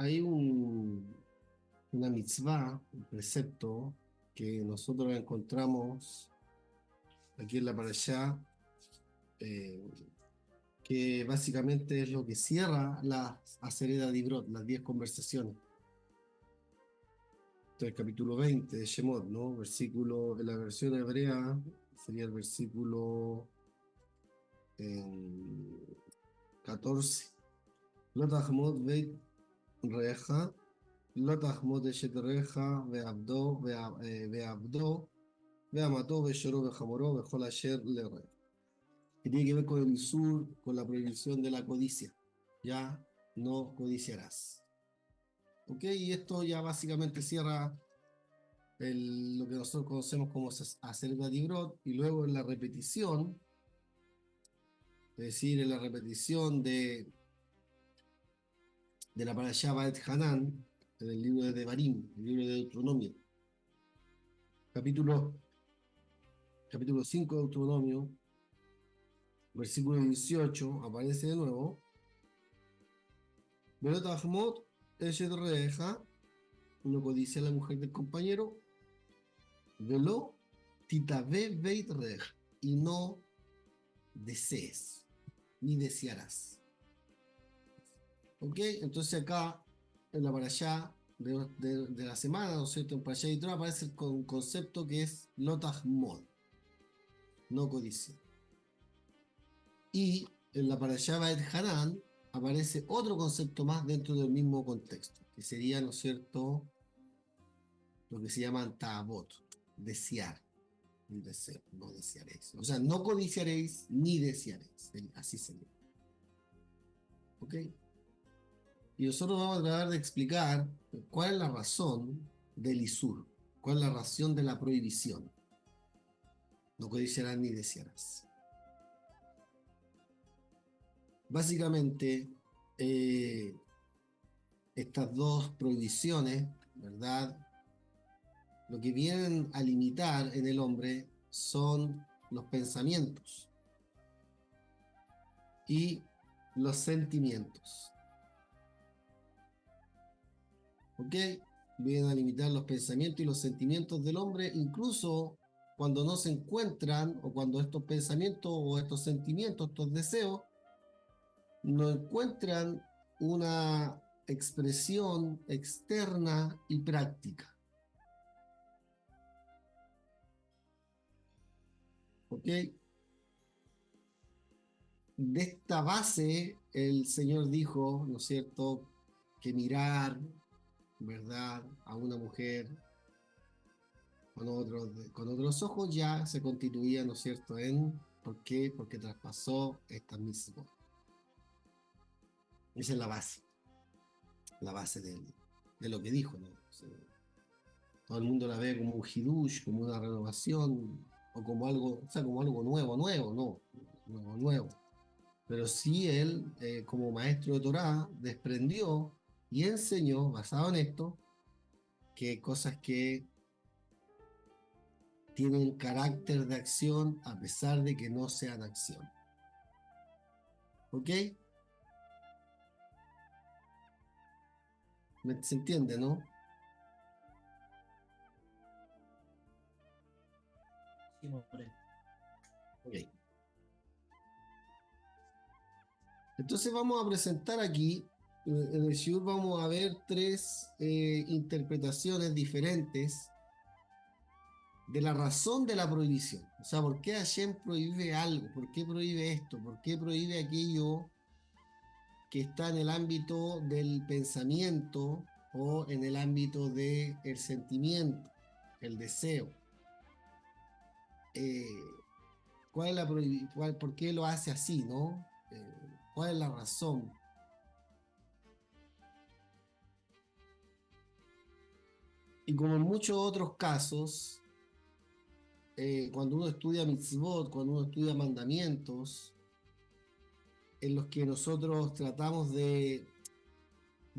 hay una mitzvah, un precepto que nosotros encontramos aquí en la Parashá, eh, que básicamente es lo que cierra las Asereda Dibrot, las 10 conversaciones. Este es el capítulo 20 de Shemot, ¿no? Versículo, en la versión hebrea sería el versículo 14. לא תחמוד בית רעך, לא תחמוד אשת רעך ועבדו, ואמתו ושרו וחמורו וכל אשר לרעך. Que tiene que ver con el isur, con la prohibición de la codicia. Ya no codiciarás. ¿Ok? Y esto ya básicamente cierra lo que nosotros conocemos como hacer Dibrot, y luego en la repetición, es decir, en la repetición de la Parashá Ba'et Hanan, en el libro de Devarim, el libro de Deuteronomio, capítulo, capítulo 5 de Deuteronomio, versículo 18, aparece de nuevo, Velot Ahmot Eshet Reeja, no codicia a la mujer del compañero, Velo Titabe Beit Reej, y no desees, ni desearás. ¿Ok? Entonces acá, en la parashá de la semana, ¿no es cierto? En parashá y Torah aparece un concepto que es Lotah Mod, no codicia. Y en la parashá Ba'et Hanan aparece otro concepto más dentro del mismo contexto, que sería, ¿no es cierto?, lo que se llaman ta'abot, desear, un deseo, no desearéis. O sea, no codiciaréis ni desearéis, así sería. ¿Ok? Y nosotros vamos a tratar de explicar cuál es la razón del isur, cuál es la razón de la prohibición. No codiciarás ni desearás. Básicamente, eh, estas dos prohibiciones, ¿verdad? Lo que vienen a limitar en el hombre son los pensamientos y los sentimientos. ¿Ok? Vienen a limitar los pensamientos y los sentimientos del hombre, incluso cuando no se encuentran, o cuando estos pensamientos o estos sentimientos, estos deseos, no encuentran una expresión externa y práctica. ¿Ok? De esta base, el Señor dijo, ¿no es cierto?, que mirar, ¿verdad?, a una mujer con otros ojos ya se constituía, ¿no es cierto?, ¿por qué? Porque traspasó esta misma. Esa es la base de lo que dijo, ¿no? O sea, todo el mundo la ve como un hidush, como una renovación, o como algo, o sea, como algo nuevo, no, nuevo. Pero sí él, como maestro de Torá, desprendió y enseñó, basado en esto, que cosas que tienen carácter de acción a pesar de que no sean acción. ¿Ok? ¿Se entiende, no? Sí, more. Ok. Entonces vamos a presentar aquí, en el Shiur vamos a ver tres interpretaciones diferentes de la razón de la prohibición. O sea, ¿por qué Hashem prohíbe algo? ¿Por qué prohíbe esto? ¿Por qué prohíbe aquello que está en el ámbito del pensamiento o en el ámbito del sentimiento, el deseo? Eh, ¿Cuál es por qué lo hace así, no? ¿Cuál es la razón? Y como en muchos otros casos, cuando uno estudia mitzvot, cuando uno estudia mandamientos, en los que nosotros tratamos de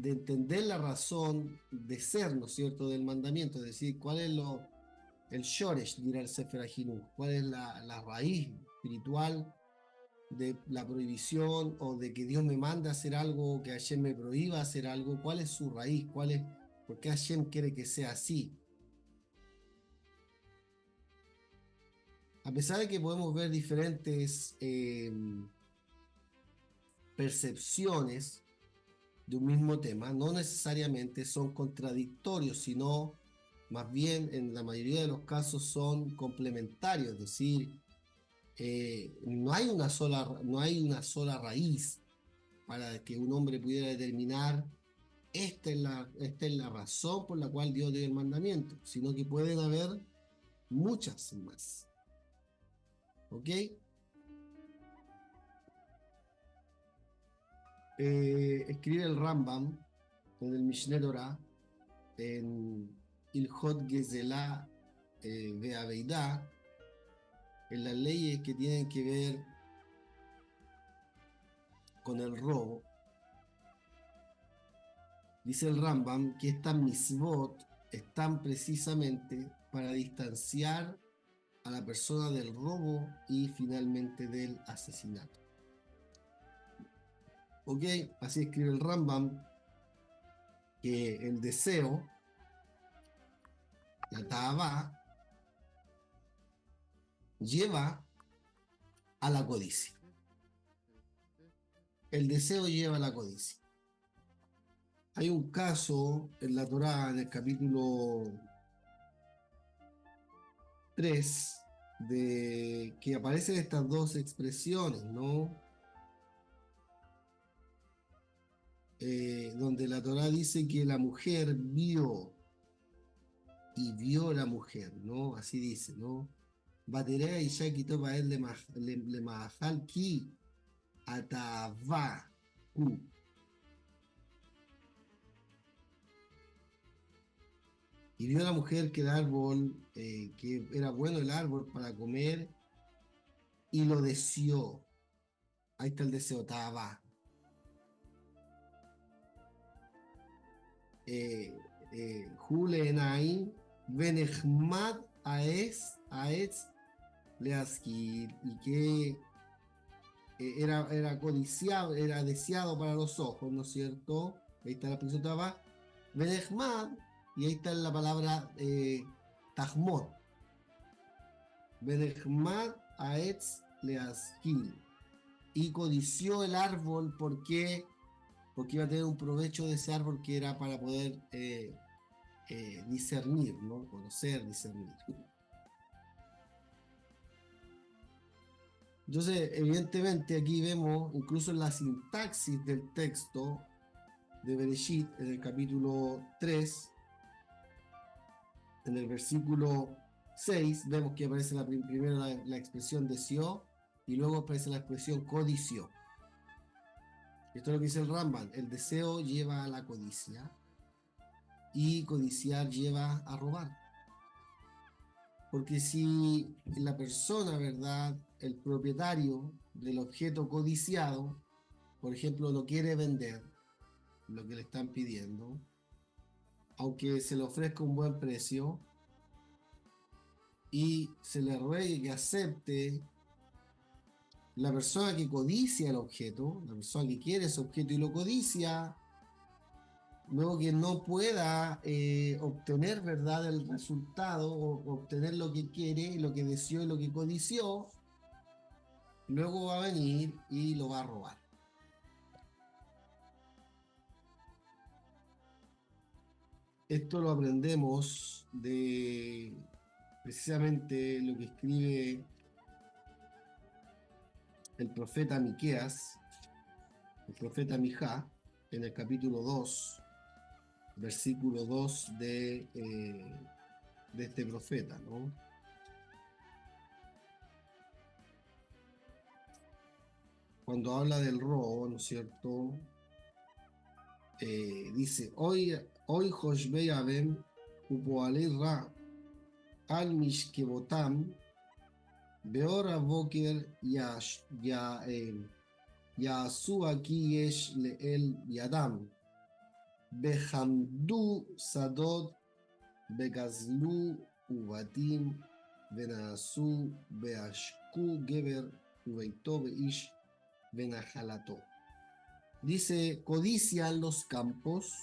entender la razón de ser, ¿no es cierto?, del mandamiento, es decir, cuál es el shoresh, dirá el Sefer HaJinuch, cuál es la raíz espiritual de la prohibición o de que Dios me manda a hacer algo, que Hashem me prohíba hacer algo? ¿Cuál es su raíz? ¿Por qué Hashem quiere que sea así? A pesar de que podemos ver diferentes percepciones de un mismo tema, no necesariamente son contradictorios, sino más bien en la mayoría de los casos son complementarios, es decir, no hay una sola raíz para que un hombre pudiera determinar esta es la razón por la cual Dios dio el mandamiento, sino que pueden haber muchas más. ¿Ok? Escribe el Rambam en el Mishneh Torah, en Ilhot Gezelah Ve'aveidá, en las leyes que tienen que ver con el robo. Dice el Rambam que estas mitzvot están precisamente para distanciar a la persona del robo y finalmente del asesinato. ¿Ok? Así escribe el Rambam que el deseo, la ta'avá, lleva a la codicia. El deseo lleva a la codicia. Hay un caso en la Torá, en el capítulo 3, de que aparecen estas dos expresiones, ¿no? Donde la Torá dice que la mujer vio y vio la mujer, ¿no? Así dice, ¿no? Baterea y ya quitó para él le mahal ki atava ku. Y vio a la mujer que el árbol, que era bueno el árbol para comer, y lo deseó. Ahí está el deseo, tava. Jule enain, benehmad aetz leaskir, y que era codiciado, era deseado para los ojos, ¿no es cierto? Ahí está la expresión tava. Benehmad, y ahí está la palabra tahmot. Benehmad aetz leaskir. Y codició el árbol porque iba a tener un provecho de ese árbol que era para poder discernir, ¿no? Conocer, discernir. Entonces, evidentemente aquí vemos, incluso en la sintaxis del texto de Bereshit, en el capítulo 3, en el versículo 6, vemos que aparece primero la expresión deseó y luego aparece la expresión codició. Esto es lo que dice el Rambam: el deseo lleva a la codicia y codiciar lleva a robar. Porque si la persona, ¿verdad?, el propietario del objeto codiciado, por ejemplo, lo quiere vender, lo que le están pidiendo, aunque se le ofrezca un buen precio, y se le ruegue que acepte, la persona que codicia el objeto, la persona que quiere ese objeto y lo codicia, luego que no pueda obtener, ¿verdad?, el resultado o obtener lo que quiere, lo que deseó y lo que codició, luego va a venir y lo va a robar. Esto lo aprendemos de precisamente lo que escribe el profeta Miqueas, el profeta Mijá, en el capítulo 2, versículo 2 de este profeta, ¿no? Cuando habla del robo, ¿no es cierto? Dice, hoy Joshbei Abem Upoalei Ra al Mishkebotam Beora Boker Yasu aquí Yesh Leel Yadam Behamdu Sadot Begazlu Uvatim Benasu Beashku Geber Uveito Beish Benajalato. Dice, codician los campos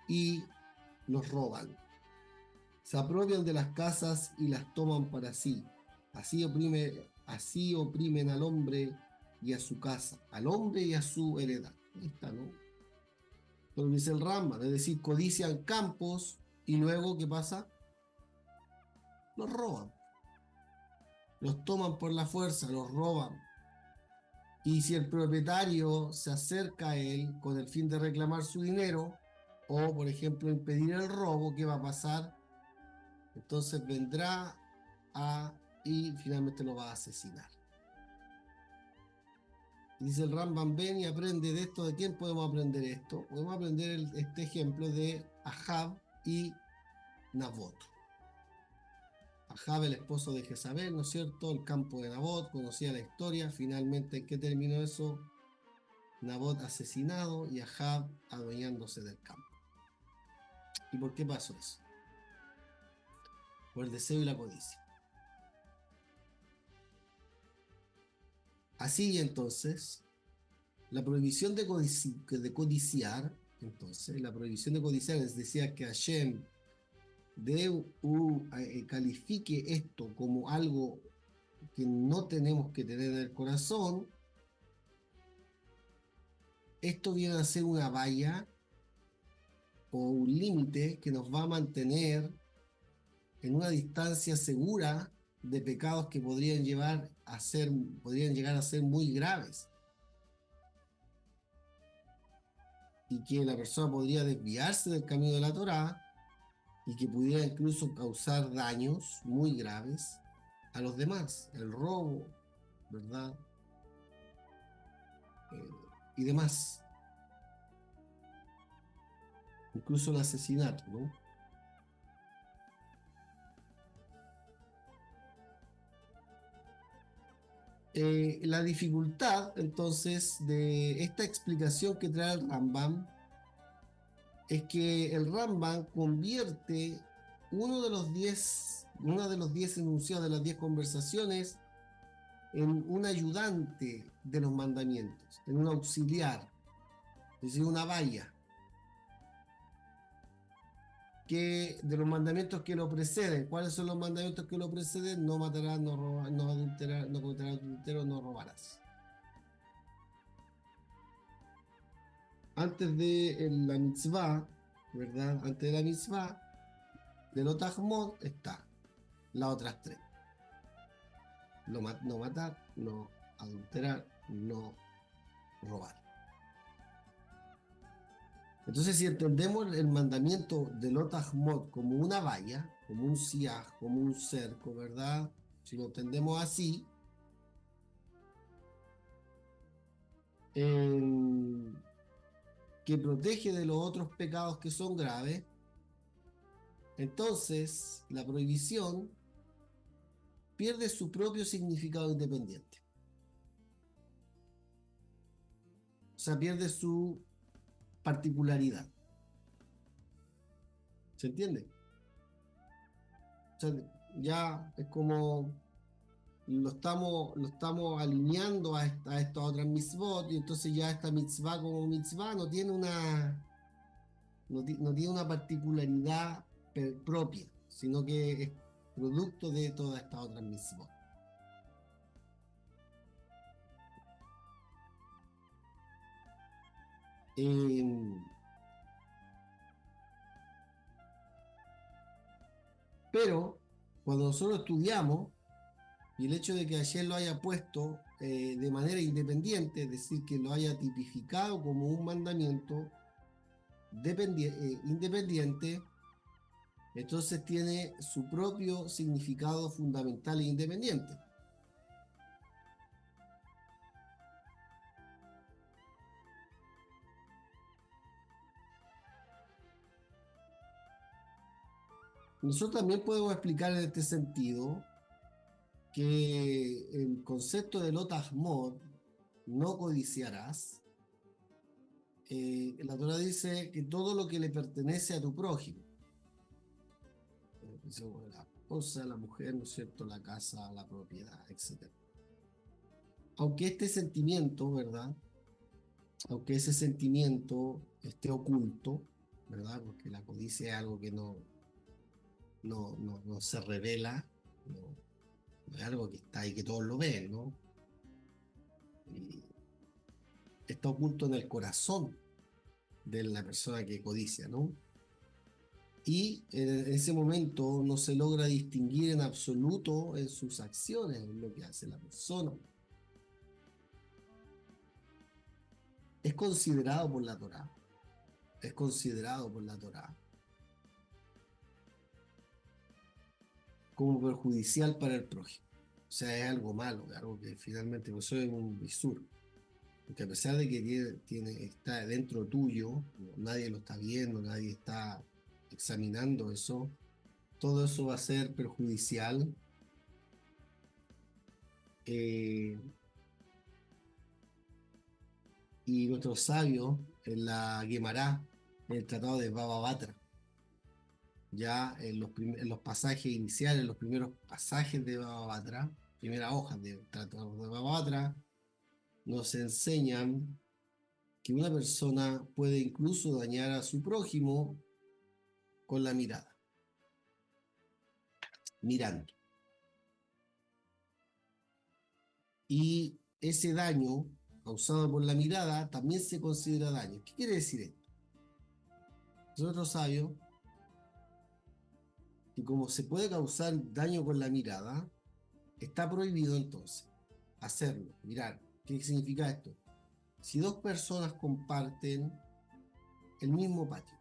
y los roban. Se apropian de las casas y las toman para sí. Así oprimen al hombre y a su casa, al hombre y a su heredad. Ahí está, ¿no? Lo dice el Rambam, es decir, codician campos y luego, ¿qué pasa? Los roban. Los toman por la fuerza, los roban. Y si el propietario se acerca a él con el fin de reclamar su dinero, o por ejemplo impedir el robo, ¿qué va a pasar? Entonces vendrá y finalmente lo va a asesinar. Dice el Rambam, ven y aprende de esto. ¿De quién podemos aprender esto? Podemos aprender este ejemplo de Ahab y Nabot. Ahab, el esposo de Jezabel, ¿no es cierto? El campo de Nabot, conocía la historia. Finalmente, ¿en qué terminó eso? Nabot asesinado y Ahab adueñándose del campo. ¿Y por qué pasó eso? Por el deseo y la codicia. Así entonces, la prohibición de codiciar, entonces, la prohibición de codiciar, es decir, que Hashem califique esto como algo que no tenemos que tener en el corazón, esto viene a ser una valla o un límite que nos va a mantener en una distancia segura de pecados que podrían llegar a ser muy graves y que la persona podría desviarse del camino de la Torá y que pudiera incluso causar daños muy graves a los demás, el robo, ¿verdad? Y demás, incluso el asesinato, ¿no? La dificultad, entonces, de esta explicación que trae el Rambam es que el Rambam convierte uno de los 10 enunciados de las 10 conversaciones en un ayudante de los mandamientos, en un auxiliar, es decir, una valla, que de los mandamientos que lo preceden. ¿Cuáles son los mandamientos que lo preceden? No matarás, no robarás, no adulterar, no cometerás adulterio, no robarás. Antes de la mitzvah, ¿verdad? Antes de la mitzvah, de lo tajmod está las otras tres. No matar, no adulterar, no robar. Entonces, si entendemos el mandamiento de lo tajmod como una valla, como un siaj, como un cerco, ¿verdad? Si lo entendemos así, que protege de los otros pecados que son graves, entonces la prohibición pierde su propio significado independiente. O sea, pierde su particularidad. ¿Se entiende? O sea, ya es como lo estamos alineando a estas otras mitzvot, y entonces ya esta mitzvah como mitzvah no tiene una particularidad propia, sino que es producto de todas estas otras mitzvot. Pero cuando nosotros estudiamos, y el hecho de que ayer lo haya puesto de manera independiente, es decir, que lo haya tipificado como un mandamiento independiente, entonces tiene su propio significado fundamental e independiente. Nosotros también podemos explicar en este sentido que el concepto de lo tajmod, no codiciarás, la Torah dice que todo lo que le pertenece a tu prójimo, la esposa, la mujer, ¿no es cierto?, la casa, la propiedad, etc. aunque este sentimiento, ¿verdad? Aunque ese sentimiento esté oculto, ¿verdad? Porque la codicia es algo que no se revela, no, no es algo que está ahí que todos lo ven, ¿no? Y está oculto en el corazón de la persona que codicia, ¿no? Y en ese momento no se logra distinguir en absoluto en sus acciones lo que hace la persona. Es considerado por la Torá, es considerado por la Torá como perjudicial para el prójimo. O sea, es algo malo, es algo que finalmente, pues eso es un visur. Porque a pesar de que está dentro tuyo, nadie lo está viendo, nadie está examinando eso, todo eso va a ser perjudicial. Y nuestros sabios en la Guemará, en el Tratado de Baba Batra, ya en los pasajes iniciales, los primeros pasajes de Baba Batra, primeras hojas del Tratado de Baba Batra, nos enseñan que una persona puede incluso dañar a su prójimo con la mirada, mirando. Y ese daño causado por la mirada también se considera daño. ¿Qué quiere decir esto? Nosotros sabios, que como se puede causar daño con la mirada, está prohibido entonces hacerlo, mirar. ¿Qué significa esto? Si dos personas comparten el mismo patio,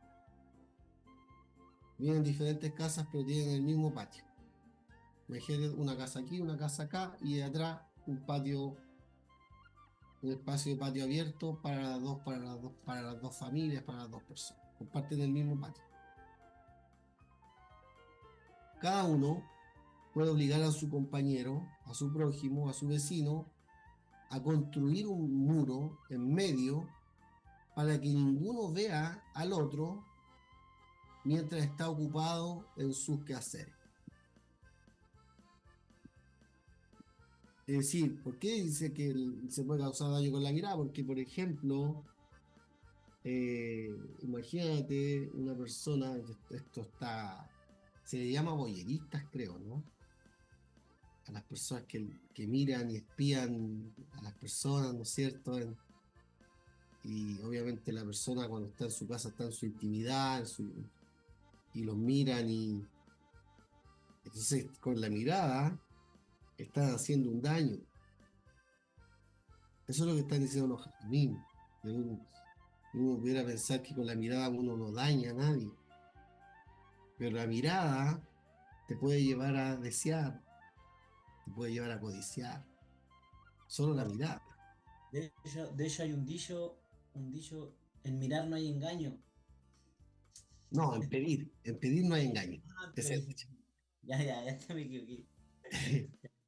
viven en diferentes casas pero tienen el mismo patio. Imagínate una casa aquí, una casa acá y de atrás un patio, un espacio de patio abierto para las dos familias, para las dos personas. Comparten el mismo patio. Cada uno puede obligar a su compañero, a su prójimo, a su vecino, a construir un muro en medio para que ninguno vea al otro mientras está ocupado en sus quehaceres. Es decir, ¿por qué dice que se puede causar daño con la mirada? Porque, por ejemplo, imagínate una persona, esto está, se le llama voyeristas, creo, ¿no? A las personas que miran y espían a las personas, ¿no es cierto? Y obviamente la persona cuando está en su casa está en su intimidad, y los miran y entonces con la mirada están haciendo un daño. Eso es lo que están diciendo los jajamim. Uno pudiera pensar que con la mirada uno no daña a nadie, pero la mirada te puede llevar a desear, te puede llevar a codiciar. Solo la mirada. De hecho hay un dicho, en mirar no hay engaño. No, en pedir no hay engaño. Ah, Es el dicho. ya me equivoqué.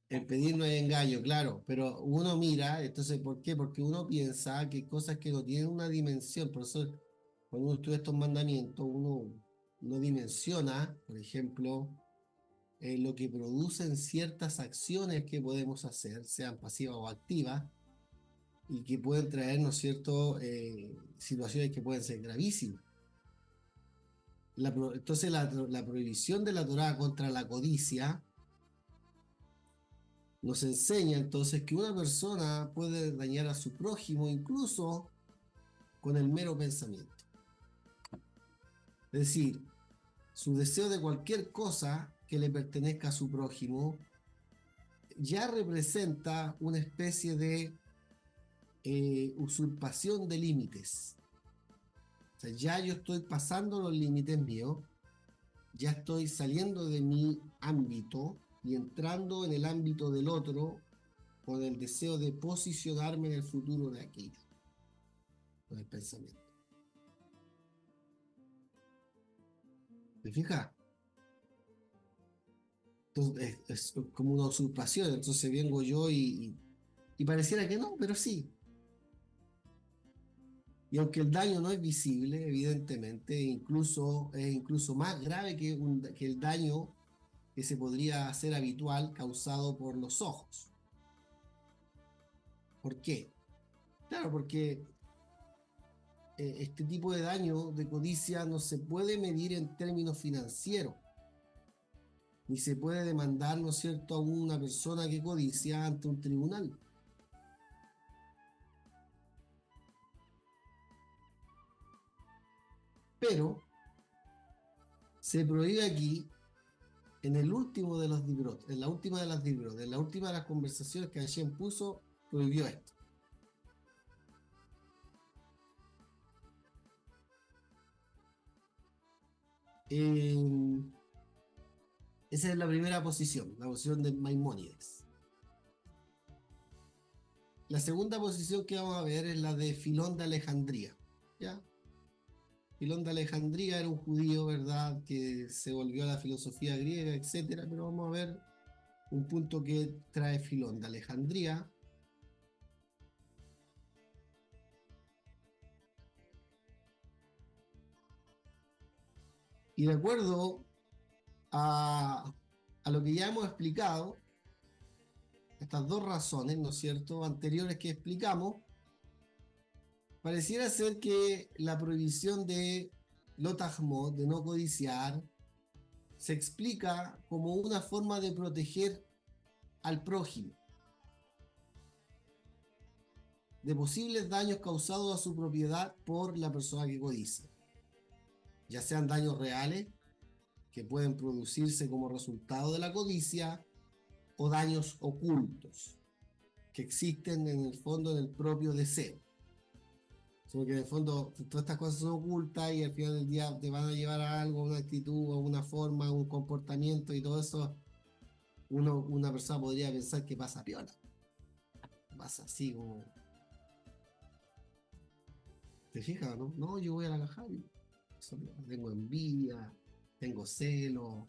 En pedir no hay engaño, claro, pero uno mira, entonces, ¿por qué? Porque uno piensa que cosas que no tienen una dimensión, por eso cuando uno estudia estos mandamientos, uno no dimensiona, por ejemplo, lo que producen ciertas acciones que podemos hacer, sean pasivas o activas, y que pueden traer, ¿no es cierto?, situaciones que pueden ser gravísimas. Entonces, la prohibición de la Torá contra la codicia nos enseña entonces que una persona puede dañar a su prójimo incluso con el mero pensamiento. Es decir, su deseo de cualquier cosa que le pertenezca a su prójimo ya representa una especie de usurpación de límites. O sea, ya yo estoy pasando los límites míos, ya estoy saliendo de mi ámbito y entrando en el ámbito del otro con el deseo de posicionarme en el futuro de aquello, con el pensamiento. ¿Te fijas? Entonces, es como una usurpación, entonces vengo yo y pareciera que no, pero sí. Y aunque el daño no es visible, evidentemente, es incluso más grave que el daño que se podría hacer habitual causado por los ojos. ¿Por qué? Claro, porque este tipo de daño de codicia no se puede medir en términos financieros, ni se puede demandar, ¿no es cierto?, a una persona que codicia ante un tribunal. Pero se prohíbe aquí, en el último de los libros, en la última de las libros, en la última de las conversaciones que Hashem puso, prohibió esto. Eh, Esa es la primera posición, la posición de Maimónides. La segunda posición que vamos a ver es la de Filón de Alejandría. ¿Ya? Filón de Alejandría era un judío, ¿verdad?, que se volvió a la filosofía griega, etcétera. Pero vamos a ver un punto que trae Filón de Alejandría. Y de acuerdo a lo que ya hemos explicado, estas dos razones, ¿no es cierto?, anteriores que explicamos, pareciera ser que la prohibición de Lotahmot, de no codiciar, se explica como una forma de proteger al prójimo de posibles daños causados a su propiedad por la persona que codicia, ya sean daños reales que pueden producirse como resultado de la codicia o daños ocultos que existen en el fondo del propio deseo. Porque en el fondo todas estas cosas son ocultas y al final del día te van a llevar a algo, a una actitud, a una forma, a un comportamiento, y todo eso una persona podría pensar que pasa piola. Pasa así como... ¿Te fijas, no? No, yo voy a la caja y tengo envidia, tengo celo,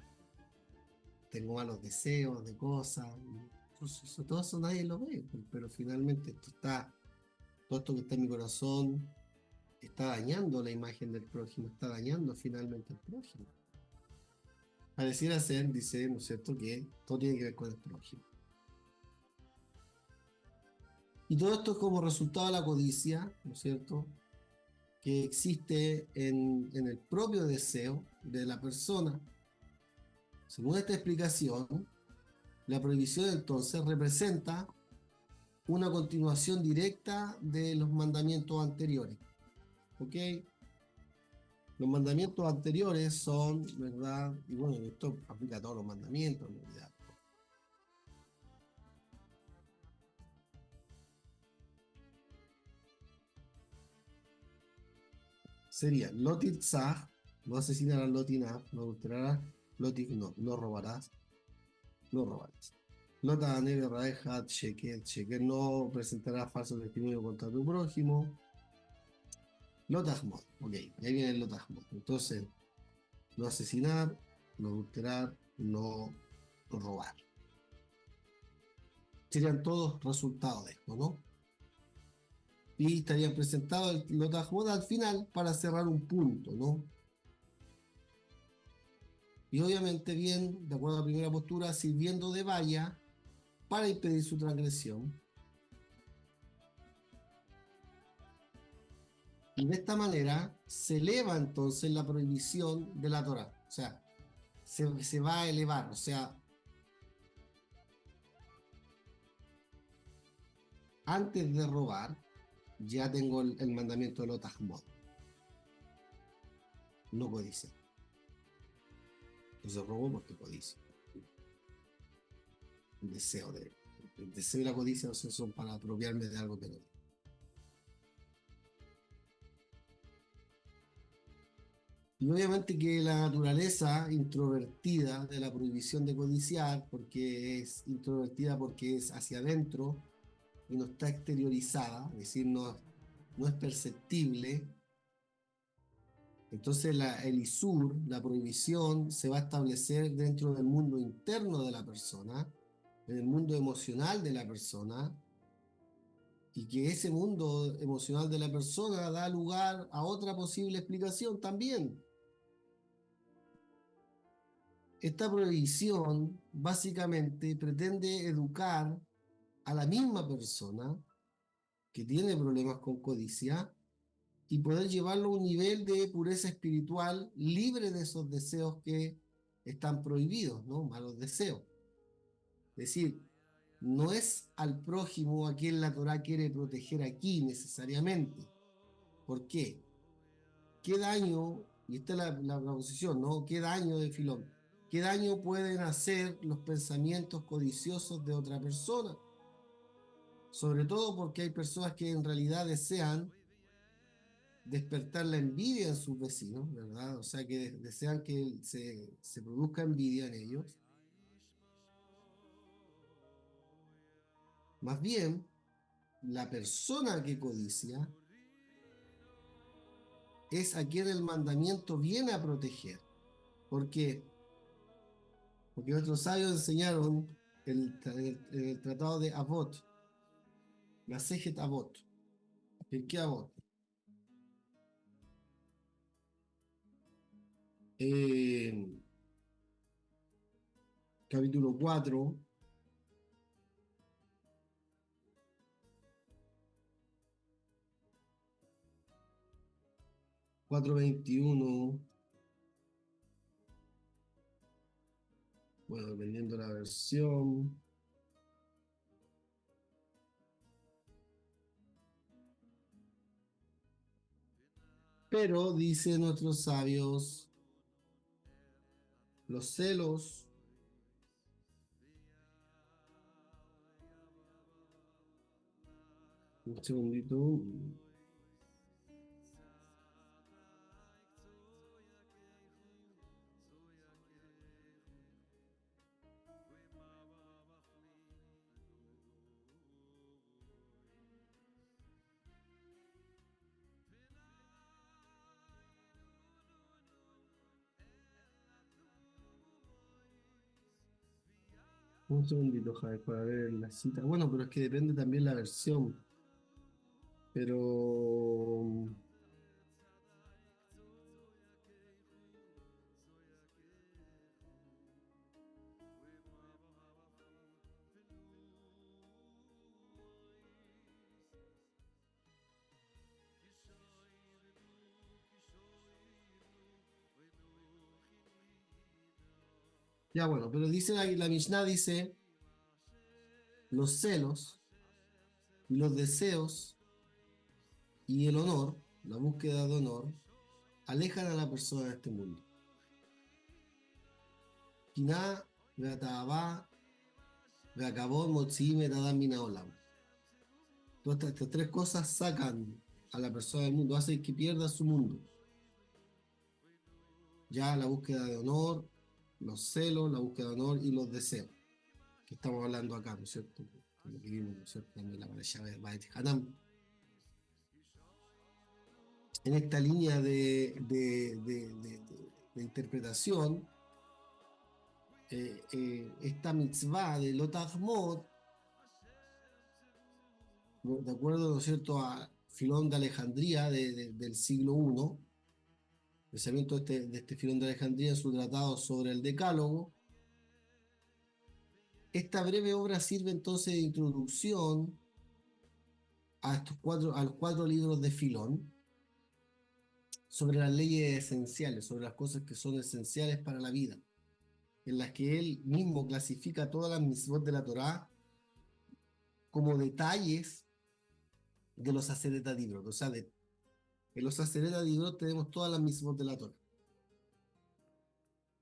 tengo malos deseos de cosas. Todo eso nadie lo ve, pero finalmente todo esto que está en mi corazón está dañando la imagen del prójimo, está dañando finalmente al prójimo. Pareciera ser, dice, ¿no es cierto?, que todo tiene que ver con el prójimo. Y todo esto es como resultado de la codicia, ¿no es cierto?, que existe en el propio deseo de la persona. Según esta explicación, la prohibición entonces representa una continuación directa de los mandamientos anteriores. ¿Ok? Los mandamientos anteriores son, ¿verdad? Y bueno, esto aplica a todos los mandamientos, en realidad. Sería Lotit Zah, no asesinarás, Lotinaf, no adulterarás, Lotit no robarás, no robarás. Lota Neve Raehat Sheker, Sheker no presentarás falso testimonio contra tu prójimo. Lotahmot, ok, ahí viene el Lotahmot. Entonces, no asesinar, no adulterar, no robar. Serían todos resultados de esto, ¿no? Y estarían presentados el Lotahmot al final para cerrar un punto, ¿no? Y obviamente bien, de acuerdo a la primera postura, sirviendo de valla para impedir su transgresión. Y de esta manera se eleva entonces la prohibición de la Torá. O sea, se va a elevar. O sea, antes de robar, ya tengo el mandamiento de Lotahmot. No codicia. Entonces robo porque codicia. El deseo y la codicia, no sé, son para apropiarme de algo que no. Y obviamente que la naturaleza introvertida de la prohibición de codiciar, porque es introvertida porque es hacia adentro y no está exteriorizada, es decir, no es perceptible. Entonces el isur, la prohibición, se va a establecer dentro del mundo interno de la persona, en el mundo emocional de la persona, y que ese mundo emocional de la persona da lugar a otra posible explicación también. Esta prohibición básicamente pretende educar a la misma persona que tiene problemas con codicia y poder llevarlo a un nivel de pureza espiritual libre de esos deseos que están prohibidos, ¿no? Malos deseos. Es decir, no es al prójimo a quien la Torá quiere proteger aquí necesariamente. ¿Por qué? ¿Qué daño, y esta es la posición, ¿no? ¿Qué daño de Filón? ¿Qué daño pueden hacer los pensamientos codiciosos de otra persona? Sobre todo porque hay personas que en realidad desean despertar la envidia en sus vecinos, ¿verdad? O sea, que desean que se produzca envidia en ellos. Más bien, la persona que codicia es a quien el mandamiento viene a proteger. ¿Por qué? Porque nuestros sabios enseñaron el tratado de Avot, la Sejet Avot. ¿En qué Avot? Capítulo 4, 4:21. Bueno, dependiendo de la versión. Pero, dice nuestros sabios, los celos un segundito. Un segundito, Javier, para ver la cita. Bueno, pero es que depende también la versión. Pero ya bueno, pero dice la Mishnah dice, los celos y los deseos y el honor, la búsqueda de honor, alejan a la persona de este mundo. Kiná, Gatabá, Gakabot, Motzi, Metadam, Minaolam. Todas estas tres cosas sacan a la persona del mundo, hacen que pierda su mundo. Ya la búsqueda de honor, los celos, la búsqueda de honor y los deseos, que estamos hablando acá, ¿no es cierto? Como que vimos, ¿no es cierto? También la parasha de Ba'et Hanan. En esta línea de interpretación, esta mitzvah de Lotahmot, de acuerdo, ¿no es cierto?, a Filón de Alejandría del siglo I, pensamiento de este Filón de Alejandría en su tratado sobre el Decálogo. Esta breve obra sirve entonces de introducción a los cuatro libros de Filón sobre las leyes esenciales, sobre las cosas que son esenciales para la vida, en las que él mismo clasifica todas las mitzvot de la Torá como detalles de los Aseret Dibrot. O sea, en los Aseret Dibrot tenemos todas las mitzvot de la Torá.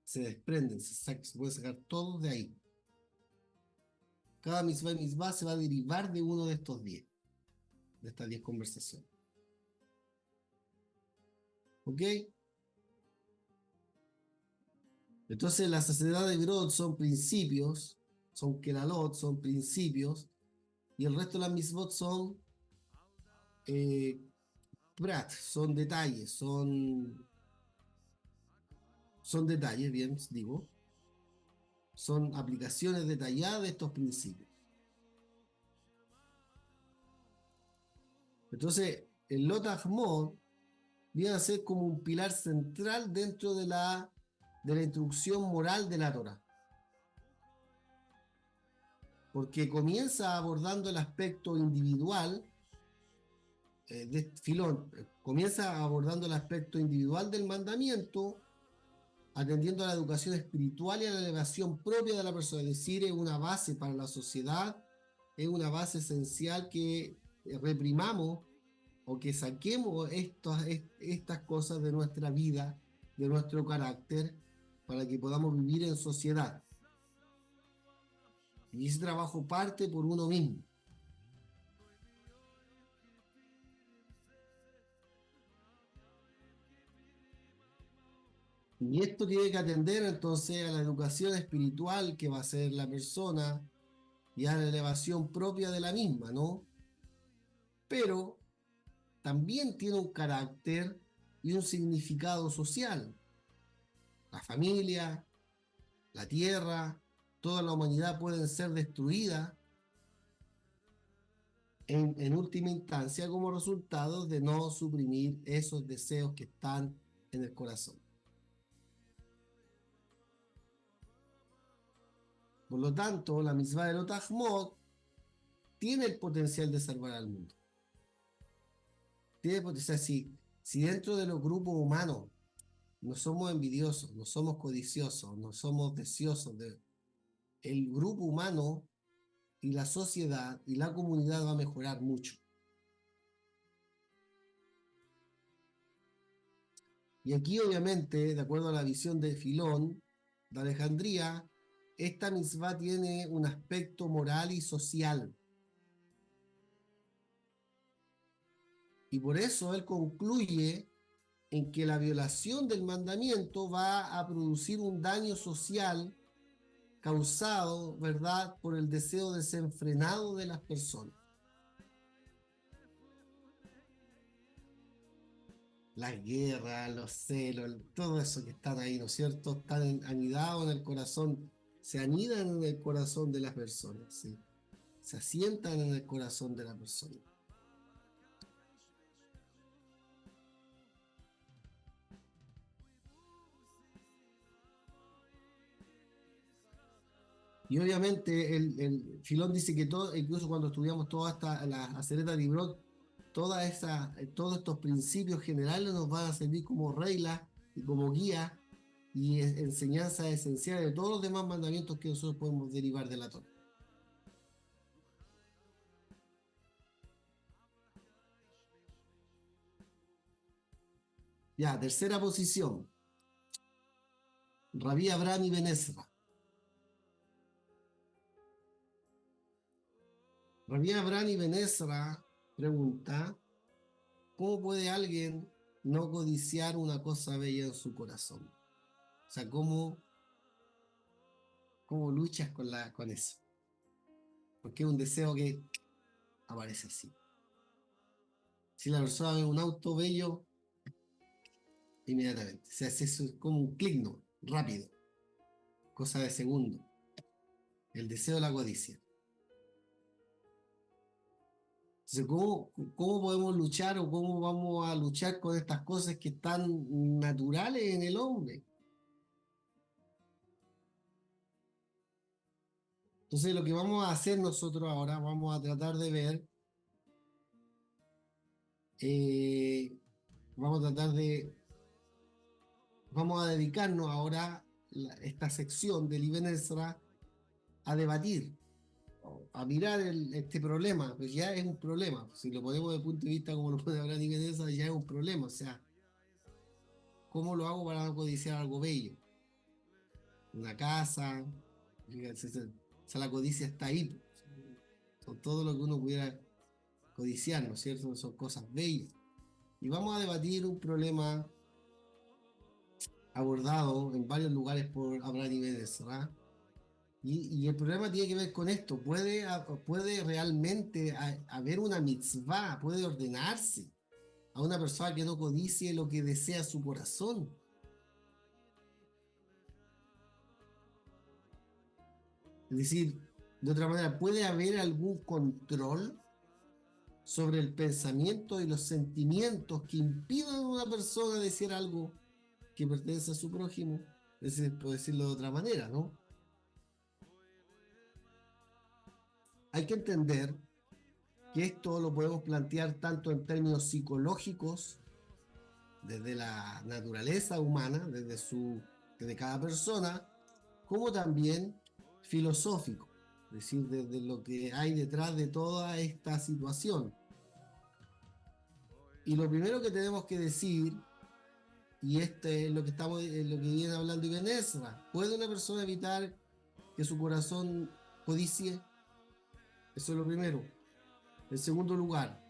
Se desprenden, se puede sacar todo de ahí. Cada mitzvah y mitzvah se va a derivar de uno de estos 10, de estas 10 conversaciones. ¿Ok? Entonces las Aseret Dibrot son principios, son kelalot, son principios, y el resto de las mitzvot son prat, son detalles, son detalles, bien digo, son aplicaciones detalladas de estos principios. Entonces, el Lotahmot viene a ser como un pilar central dentro de la instrucción moral de la Torah. Porque comienza abordando el aspecto individual de Filón comienza abordando el aspecto individual del mandamiento, atendiendo a la educación espiritual y a la elevación propia de la persona, es decir, es una base para la sociedad, es una base esencial que reprimamos o que saquemos estas cosas de nuestra vida, de nuestro carácter, para que podamos vivir en sociedad. Y ese trabajo parte por uno mismo. Y esto tiene que atender entonces a la educación espiritual que va a ser la persona y a la elevación propia de la misma, ¿no? Pero también tiene un carácter y un significado social. La familia, la tierra, toda la humanidad pueden ser destruidas en última instancia como resultado de no suprimir esos deseos que están en el corazón. Por lo tanto, la mitzvah de Lot Hachmot tiene el potencial de salvar al mundo. Tiene potencial, si dentro de los grupos humanos no somos envidiosos, no somos codiciosos, no somos deseosos, el grupo humano y la sociedad y la comunidad va a mejorar mucho. Y aquí, obviamente, de acuerdo a la visión de Filón de Alejandría, esta mitzvah tiene un aspecto moral y social. Y por eso él concluye en que la violación del mandamiento va a producir un daño social causado, ¿verdad?, por el deseo desenfrenado de las personas. La guerra, los celos, todo eso que están ahí, ¿no es cierto?, están anidados en el corazón, se anidan en el corazón de las personas, ¿sí? Se asientan en el corazón de la persona. Y obviamente el Filón dice que todo, incluso cuando estudiamos toda la Asereta de Ibrot, todos estos principios generales nos van a servir como reglas y como guía y enseñanza esencial de todos los demás mandamientos que nosotros podemos derivar de la Torá. Ya, tercera posición. Rabí Abraham Ibn Ezra. Rabí Abraham Ibn Ezra pregunta, ¿cómo puede alguien no codiciar una cosa bella en su corazón? O sea, ¿cómo luchas con eso? Porque es un deseo que aparece así. Si la persona ve un auto bello, inmediatamente. O sea, eso es como un clic, ¿no? Rápido. Cosa de segundo. El deseo de la codicia. Entonces, ¿cómo podemos luchar o cómo vamos a luchar con estas cosas que están naturales en el hombre? Entonces, lo que vamos a hacer nosotros ahora, vamos a tratar de ver, vamos a dedicarnos ahora esta sección del Ibn Ezra a debatir, a mirar este problema, pues ya es un problema. Si lo ponemos desde el punto de vista como lo puede hablar Ibn Ezra, ya es un problema. O sea, ¿cómo lo hago para no codiciar algo bello? Una casa, fíjense, o sea, la codicia está ahí. Son todo lo que uno pudiera codiciar, ¿no es cierto? Son cosas bellas. Y vamos a debatir un problema abordado en varios lugares por Abraham Ibn Ezra. Y el problema tiene que ver con esto. ¿Puede realmente haber una mitzvah? ¿Puede ordenarse a una persona que no codicie lo que desea su corazón? Es decir, de otra manera, ¿puede haber algún control sobre el pensamiento y los sentimientos que impidan a una persona decir algo que pertenece a su prójimo? Es decir, por decirlo de otra manera, ¿no? Hay que entender que esto lo podemos plantear tanto en términos psicológicos, desde la naturaleza humana, desde cada persona, como también filosófico, es decir, desde lo que hay detrás de toda esta situación. Y lo primero que tenemos que decir, y este es lo que viene hablando Ibn Ezra, ¿puede una persona evitar que su corazón codicie? Eso es lo primero. En segundo lugar,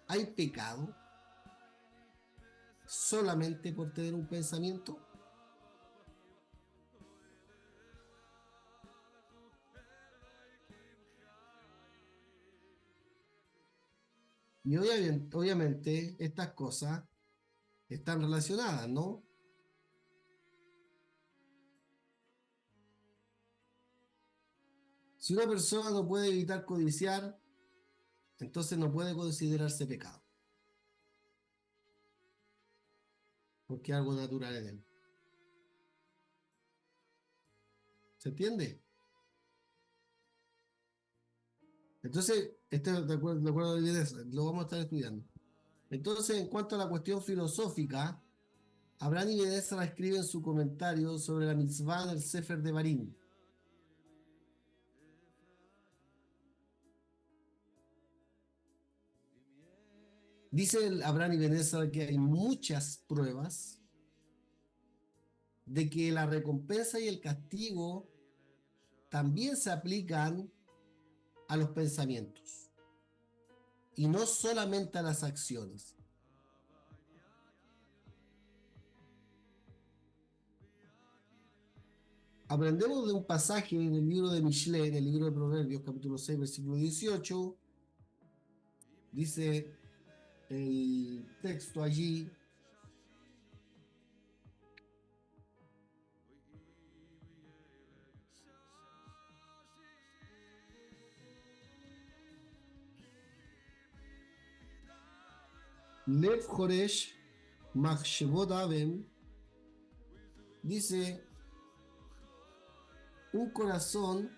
¿hay pecado solamente por tener un pensamiento? Y obviamente estas cosas están relacionadas, ¿no? Si una persona no puede evitar codiciar, entonces no puede considerarse pecado, porque es algo natural en él. ¿Se entiende? Entonces, de acuerdo a la evidencia, lo vamos a estar estudiando. Entonces, en cuanto a la cuestión filosófica, Abraham Ibn Ezra escribe en su comentario sobre la mitzvah del Sefer de Barín. Dice Abraham Ibn Ezra que hay muchas pruebas de que la recompensa y el castigo también se aplican a los pensamientos y no solamente a las acciones. Aprendemos de un pasaje en el libro de Mishle, en el libro de Proverbios, capítulo 6, versículo 18. Dice el texto allí: Lev Joresh Machshevot Avem, dice, un corazón,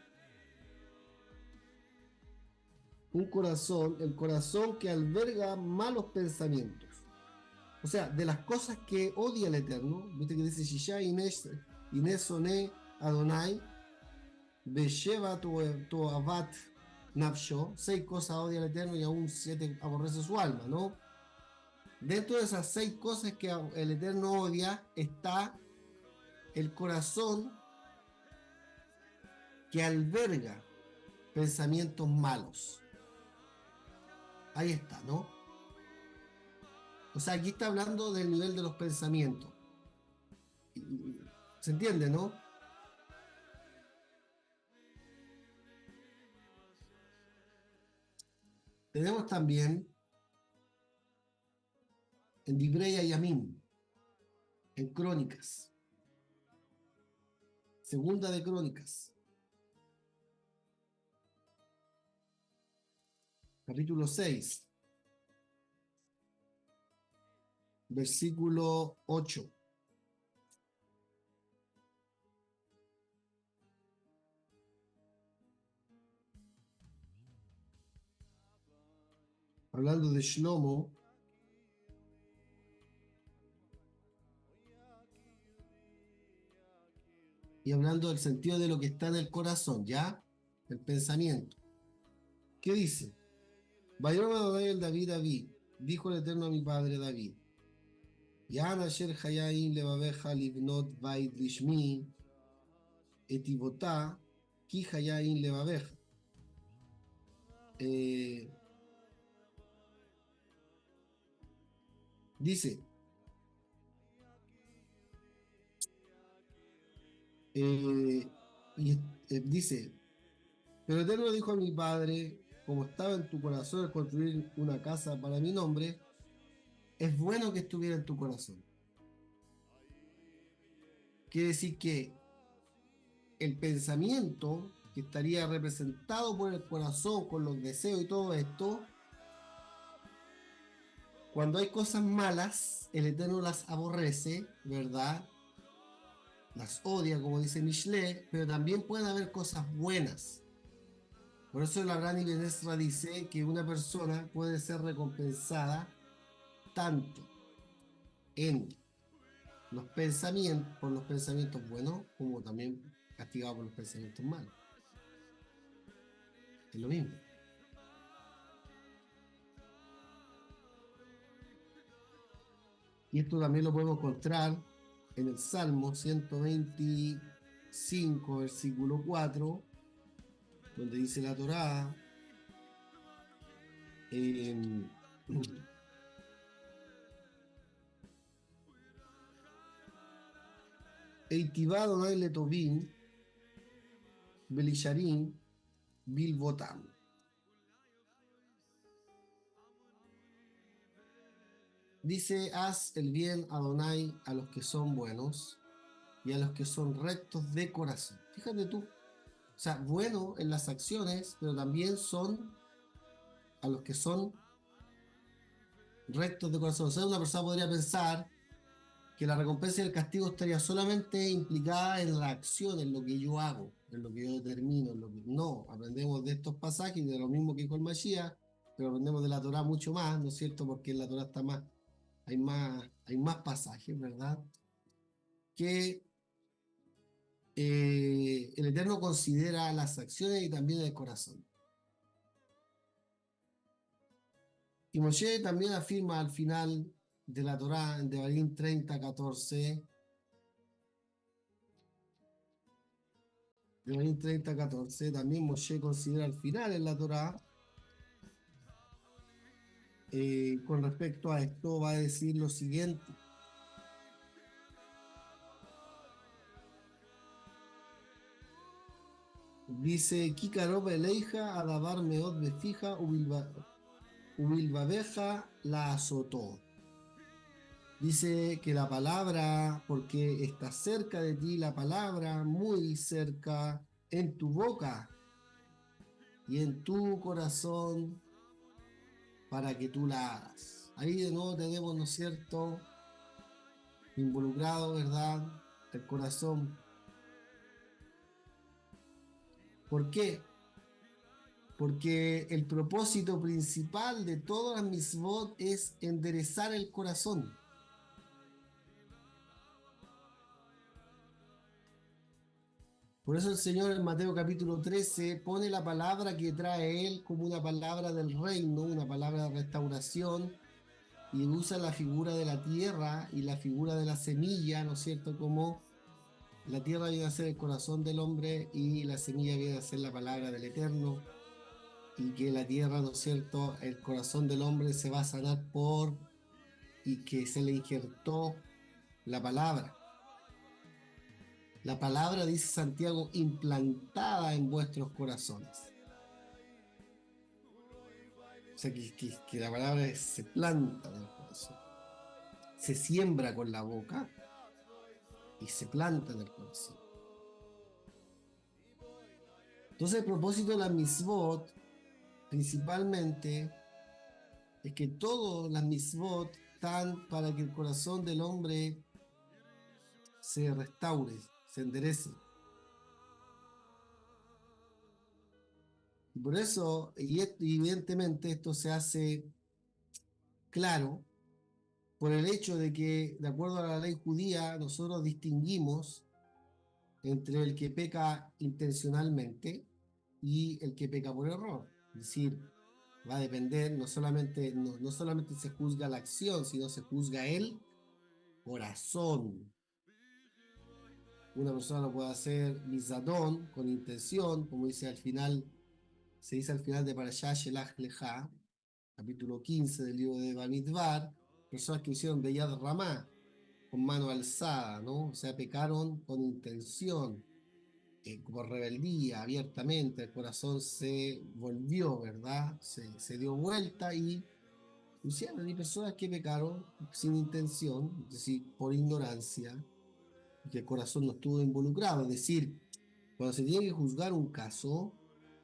el corazón que alberga malos pensamientos. O sea, de las cosas que odia el Eterno, viste que dice Shisha Inesone Adonai, Besheva Toavat Nafsho, 6 cosas odia el Eterno y aún 7 aborrece su alma, ¿no? Dentro de esas 6 cosas que el Eterno odia está el corazón que alberga pensamientos malos. Ahí está, ¿no? O sea, aquí está hablando del nivel de los pensamientos. ¿Se entiende, no? Tenemos también en Divrei Hayamim, en Crónicas, Segunda de Crónicas, capítulo 6, versículo 8. Hablando de Shlomo, y hablando del sentido de lo que está en el corazón, ¿ya? El pensamiento. ¿Qué dice? David, dijo el Eterno a mi padre David, Yan asher hayaim levaveja livnot bait lishmi etivotá ki hayaim levaveja. Dice, dice, pero el Eterno dijo a mi padre, como estaba en tu corazón el construir una casa para mi nombre, es bueno que estuviera en tu corazón. Quiere decir que el pensamiento que estaría representado por el corazón, con los deseos y todo esto, cuando hay cosas malas, el Eterno las aborrece, ¿verdad? Las odia, como dice Michelet, pero también pueden haber cosas buenas. Por eso el Abraham Ibn Ezra dice que una persona puede ser recompensada tanto en los pensamientos, por los pensamientos buenos, como también castigado por los pensamientos malos. Es lo mismo. Y esto también lo podemos encontrar en el Salmo 125, versículo 4, donde dice la Torá, Eitivá Adonai letovim, belisharim, bilvotam. Dice, haz el bien, Adonai, a los que son buenos y a los que son rectos de corazón. Fíjate tú. O sea, bueno en las acciones, pero también son a los que son rectos de corazón. O sea, una persona podría pensar que la recompensa y el castigo estaría solamente implicada en la acción, en lo que yo hago, en lo que yo determino, en lo que... No, aprendemos de estos pasajes, de lo mismo que dijo el Mashiach, pero aprendemos de la Torá mucho más, ¿no es cierto? Porque en la Torá está más, hay más pasajes, ¿verdad? Que el Eterno considera las acciones y también el corazón. Y Moshe también afirma al final de la Torá, en Devarim 30:14, Devarim 30:14, también Moshe considera al final en la Torá, con respecto a esto, va a decir lo siguiente. Dice, Kikaroba eleija, Adabar meot befija, ubilbabeja la azotó. Dice que la palabra, porque está cerca de ti la palabra, muy cerca, en tu boca y en tu corazón, para que tú la hagas. Ahí de nuevo tenemos, ¿no es cierto?, involucrado, ¿verdad?, el corazón. ¿Por qué? Porque el propósito principal de todas las mitzvot es enderezar el corazón. Por eso el Señor en Mateo capítulo 13 pone la palabra que trae Él como una palabra del reino, una palabra de restauración, y usa la figura de la tierra y la figura de la semilla, ¿no es cierto?, como la tierra viene a ser el corazón del hombre y la semilla viene a ser la palabra del Eterno, y que la tierra, ¿no es cierto?, el corazón del hombre se va a sanar y que se le injertó la palabra. La palabra, dice Santiago, implantada en vuestros corazones. O sea, que la palabra se planta en el corazón. Se siembra con la boca y se planta en el corazón. Entonces, el propósito de la mitzvot, principalmente, es que todas las mitzvot están para que el corazón del hombre se restaure, se enderece. Y por eso, y evidentemente esto se hace claro por el hecho de que, de acuerdo a la ley judía, nosotros distinguimos entre el que peca intencionalmente y el que peca por error. Es decir, va a depender, no solamente se juzga la acción, sino se juzga el corazón. Una persona lo puede hacer misadón, con intención, como dice al final, se dice al final de Parashá Shelach Lecha, capítulo 15 del libro de Bamidbar, personas que hicieron Beyad Ramá, con mano alzada, ¿no? O sea, pecaron con intención, por rebeldía, abiertamente, el corazón se volvió, ¿verdad? Se dio vuelta y hicieron. Hay personas que pecaron sin intención, es decir, por ignorancia, y que el corazón no estuvo involucrado. Es decir, cuando se tiene que juzgar un caso,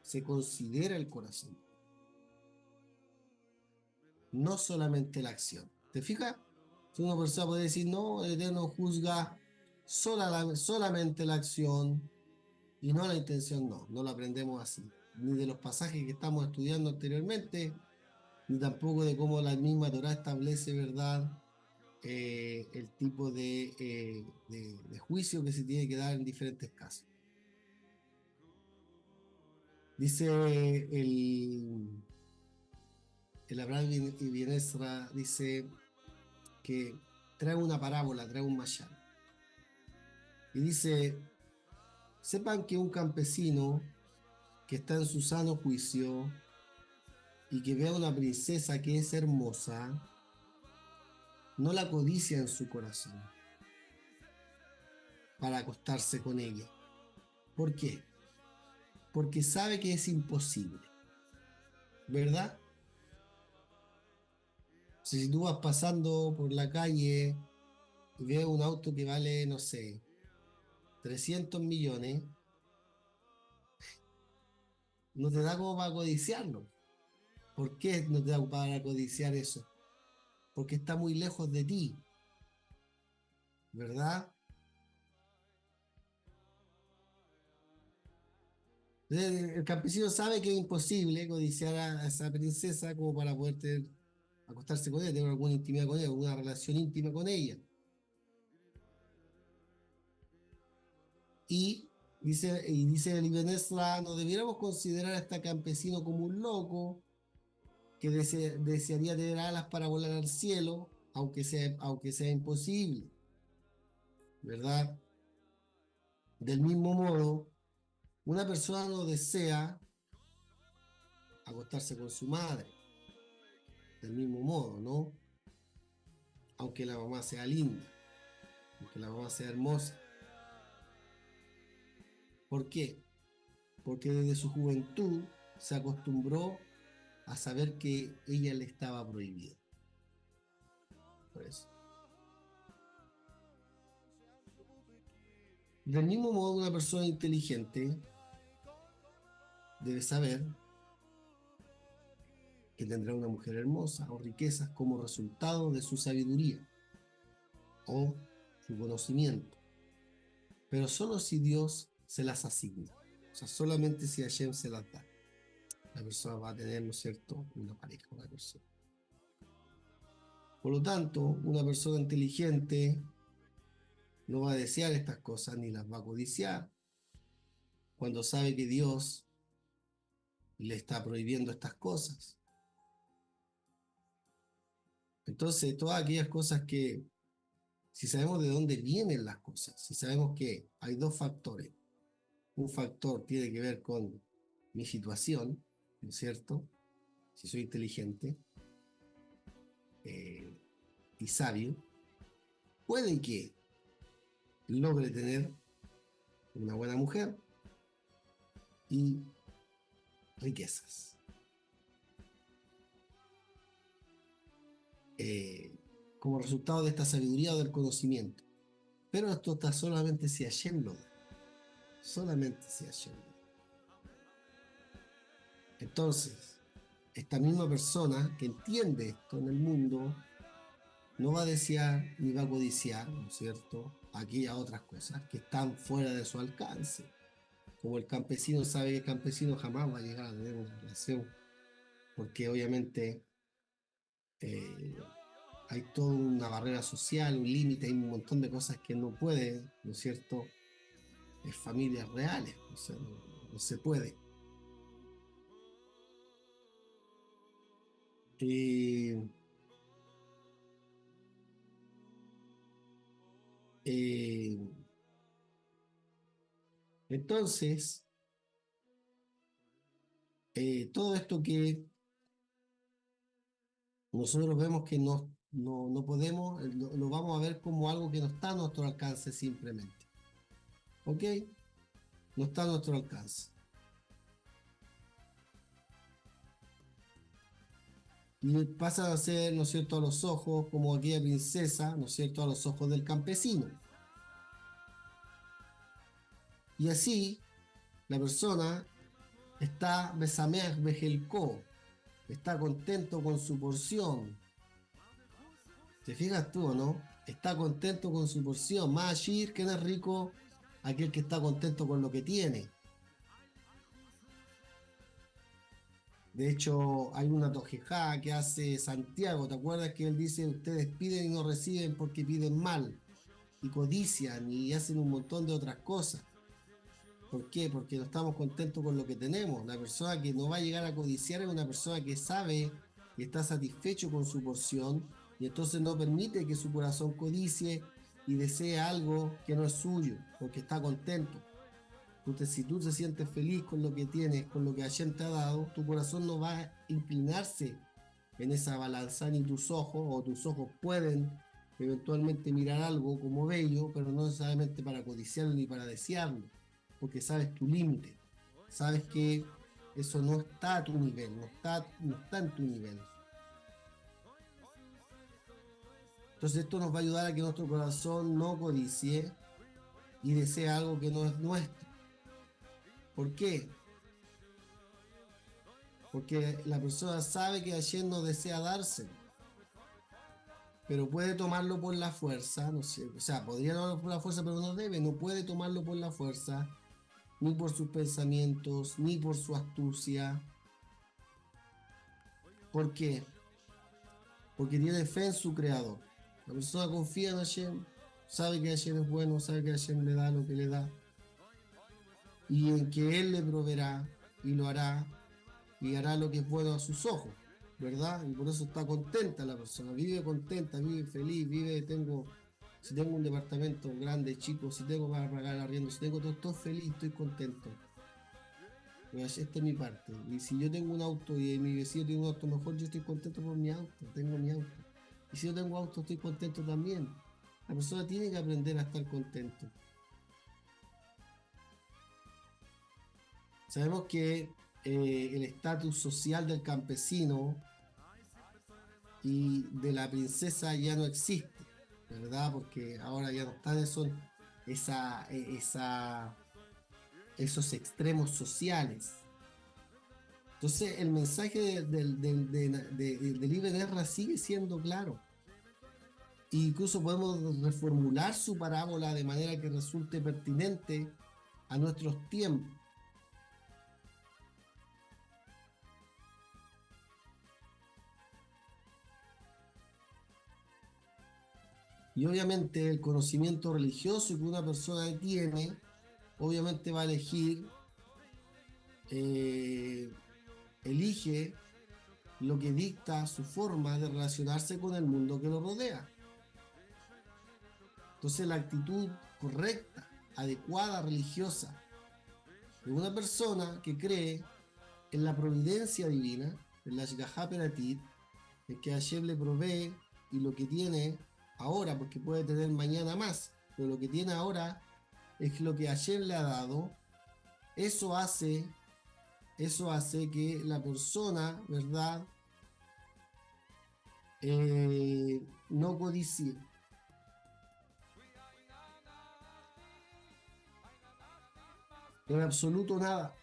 se considera el corazón, no solamente la acción. ¿Te fijas? Si una persona puede decir, no, el Eterno juzga solamente la acción y no la intención, no lo aprendemos así. ni de los pasajes que estamos estudiando anteriormente, ni tampoco de cómo la misma Torá establece, ¿verdad? El tipo de juicio que se tiene que dar en diferentes casos. Dice el Abraham Ibn Ezra, dice que trae una parábola, trae un mashal. Y dice, sepan que un campesino que está en su sano juicio y que ve a una princesa que es hermosa, no la codicia en su corazón para acostarse con ella. ¿Por qué? Porque sabe que es imposible, ¿verdad? Si tú vas pasando por la calle y ves un auto que vale, no sé, 300 millones, no te da como para codiciarlo. ¿Por qué no te da para codiciar eso? Porque está muy lejos de ti, ¿verdad? El campesino sabe que es imposible codiciar a esa princesa como para poder acostarse con ella, tener alguna intimidad con ella, alguna relación íntima con ella. Y dice el Ibn Ezra, no debiéramos considerar a este campesino como un loco que desearía tener alas para volar al cielo, aunque sea imposible, ¿verdad? Del mismo modo, una persona no desea acostarse con su madre, del mismo modo, ¿no? Aunque la mamá sea linda, aunque la mamá sea hermosa. ¿Por qué? Porque desde su juventud se acostumbró a saber que ella le estaba prohibida. Por eso. Del mismo modo, una persona inteligente debe saber que tendrá una mujer hermosa o riquezas como resultado de su sabiduría o su conocimiento, pero solo si Dios se las asigna, o sea, solamente si Hashem se las da, la persona va a tener, ¿no es cierto?, una pareja, una persona. Por lo tanto, una persona inteligente no va a desear estas cosas ni las va a codiciar cuando sabe que Dios le está prohibiendo estas cosas. Entonces, todas aquellas cosas que, si sabemos de dónde vienen las cosas, si sabemos que hay dos factores, un factor tiene que ver con mi situación, ¿no es cierto? Si soy inteligente y sabio, puede que logre tener una buena mujer y riquezas. Como resultado de esta sabiduría o del conocimiento. Pero esto está solamente si Hashem lo da. Solamente si Hashem lo da. Entonces, esta misma persona que entiende esto en el mundo no va a desear ni va a codiciar, ¿no es cierto?, aquellas otras cosas que están fuera de su alcance. Como el campesino sabe que el campesino jamás va a llegar a tener una relación, porque obviamente hay toda una barrera social, un límite, hay un montón de cosas que no puede, ¿no es cierto?, familias reales, o sea, no se puede. Entonces, todo esto que nosotros vemos que no podemos, lo vamos a ver como algo que no está a nuestro alcance simplemente. ¿Ok? No está a nuestro alcance. Y pasan a ser, ¿no es cierto?, a los ojos, como aquella princesa, ¿no es cierto?, a los ojos del campesino. Y así, la persona está besameach bejelko, está contento con su porción. ¿Te fijas tú o no? Está contento con su porción. Más ashir, que no es rico, aquel que está contento con lo que tiene. De hecho, hay una tojejá que hace Santiago. ¿Te acuerdas que él dice, ustedes piden y no reciben porque piden mal, y codician y hacen un montón de otras cosas? ¿Por qué? Porque no estamos contentos con lo que tenemos. La persona que no va a llegar a codiciar es una persona que sabe y está satisfecho con su porción, y entonces no permite que su corazón codicie y desee algo que no es suyo, porque está contento. Entonces, si tú te sientes feliz con lo que tienes, con lo que Hashem te ha dado, tu corazón no va a inclinarse en esa balanza, ni tus ojos, o tus ojos pueden eventualmente mirar algo como bello, pero no necesariamente para codiciarlo ni para desearlo, porque sabes tu límite, sabes que eso no está a tu nivel, no está en tu nivel. Entonces esto nos va a ayudar a que nuestro corazón no codicie y desee algo que no es nuestro. ¿Por qué? Porque la persona sabe que Hashem no desea dárselo, pero puede tomarlo por la fuerza, no sé, o sea, podría tomarlo por la fuerza, pero no debe, no puede tomarlo por la fuerza, ni por sus pensamientos, ni por su astucia. ¿Por qué? Porque tiene fe en su creador. La persona confía en Hashem, sabe que Hashem es bueno, sabe que Hashem le da lo que le da, y en que Él le proveerá y lo hará, y hará lo que es bueno a sus ojos, ¿verdad? Y por eso está contenta la persona, vive contenta, vive feliz, si tengo un departamento grande, chico, si tengo para pagar arriendo, si tengo todo, estoy feliz, estoy contento. Pues esta es mi parte. Y si yo tengo un auto y mi vecino tiene un auto mejor, yo estoy contento por mi auto, tengo mi auto. Y si yo tengo auto, estoy contento también. La persona tiene que aprender a estar contento. Sabemos que el estatus social del campesino y de la princesa ya no existe, ¿verdad? Porque ahora ya no están esos extremos sociales. Entonces el mensaje del Ibn Ezra sigue siendo claro. E incluso podemos reformular su parábola de manera que resulte pertinente a nuestros tiempos. Y obviamente el conocimiento religioso que una persona tiene, obviamente va a elige lo que dicta su forma de relacionarse con el mundo que lo rodea. Entonces la actitud correcta, adecuada, religiosa de una persona que cree en la providencia divina, en la Shgaha Peratit, en que Hashem le provee y lo que tiene ahora, porque puede tener mañana más, pero lo que tiene ahora es lo que Hashem le ha dado. Eso hace, eso hace que la persona, ¿verdad? No codicie. En absoluto nada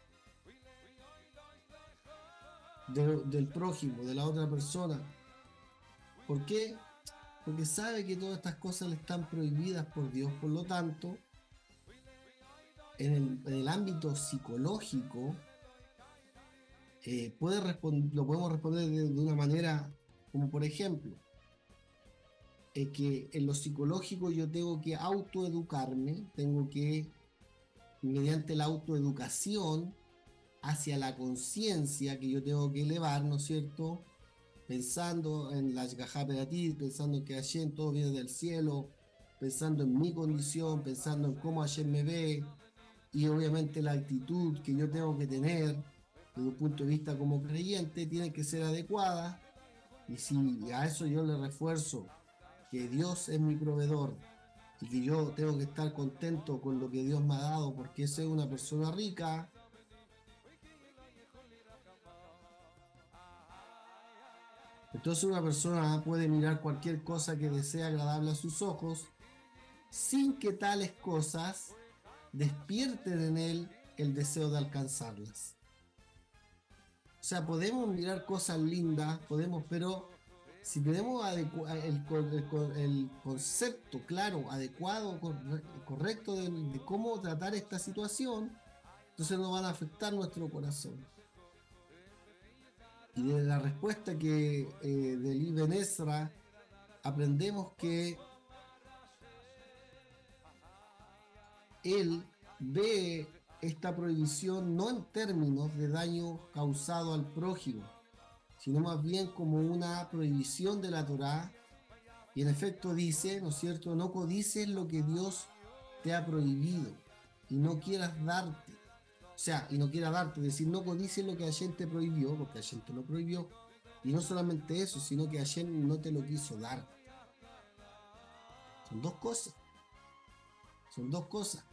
del prójimo, de la otra persona. ¿Por qué? Porque sabe que todas estas cosas le están prohibidas por Dios. Por lo tanto, en el ámbito psicológico, lo podemos responder de una manera como, por ejemplo, que en lo psicológico yo tengo que autoeducarme, tengo que, mediante la autoeducación, hacia la conciencia que yo tengo que elevar, ¿no es cierto? Pensando en la Shgaha Peratit, pensando en que Hashem todo viene del cielo, pensando en mi condición, pensando en cómo Hashem me ve, y obviamente la actitud que yo tengo que tener desde un punto de vista como creyente tiene que ser adecuada. Y si a eso yo le refuerzo que Dios es mi proveedor y que yo tengo que estar contento con lo que Dios me ha dado porque soy una persona rica, entonces una persona puede mirar cualquier cosa que desee agradable a sus ojos sin que tales cosas despierten en él el deseo de alcanzarlas. O sea, podemos mirar cosas lindas, pero si tenemos el concepto claro, adecuado, correcto de cómo tratar esta situación, entonces no van a afectar nuestro corazón. Y de la respuesta que del Ibn Ezra aprendemos que él ve esta prohibición no en términos de daño causado al prójimo, sino más bien como una prohibición de la Torá. Y en efecto dice, ¿no es cierto?, no codices lo que Dios te ha prohibido y no quieras darte. O sea, y no quieras darte, es decir, no codices lo que Hashem te prohibió, porque Hashem te lo prohibió. Y no solamente eso, sino que Hashem no te lo quiso dar. Son dos cosas. Son dos cosas.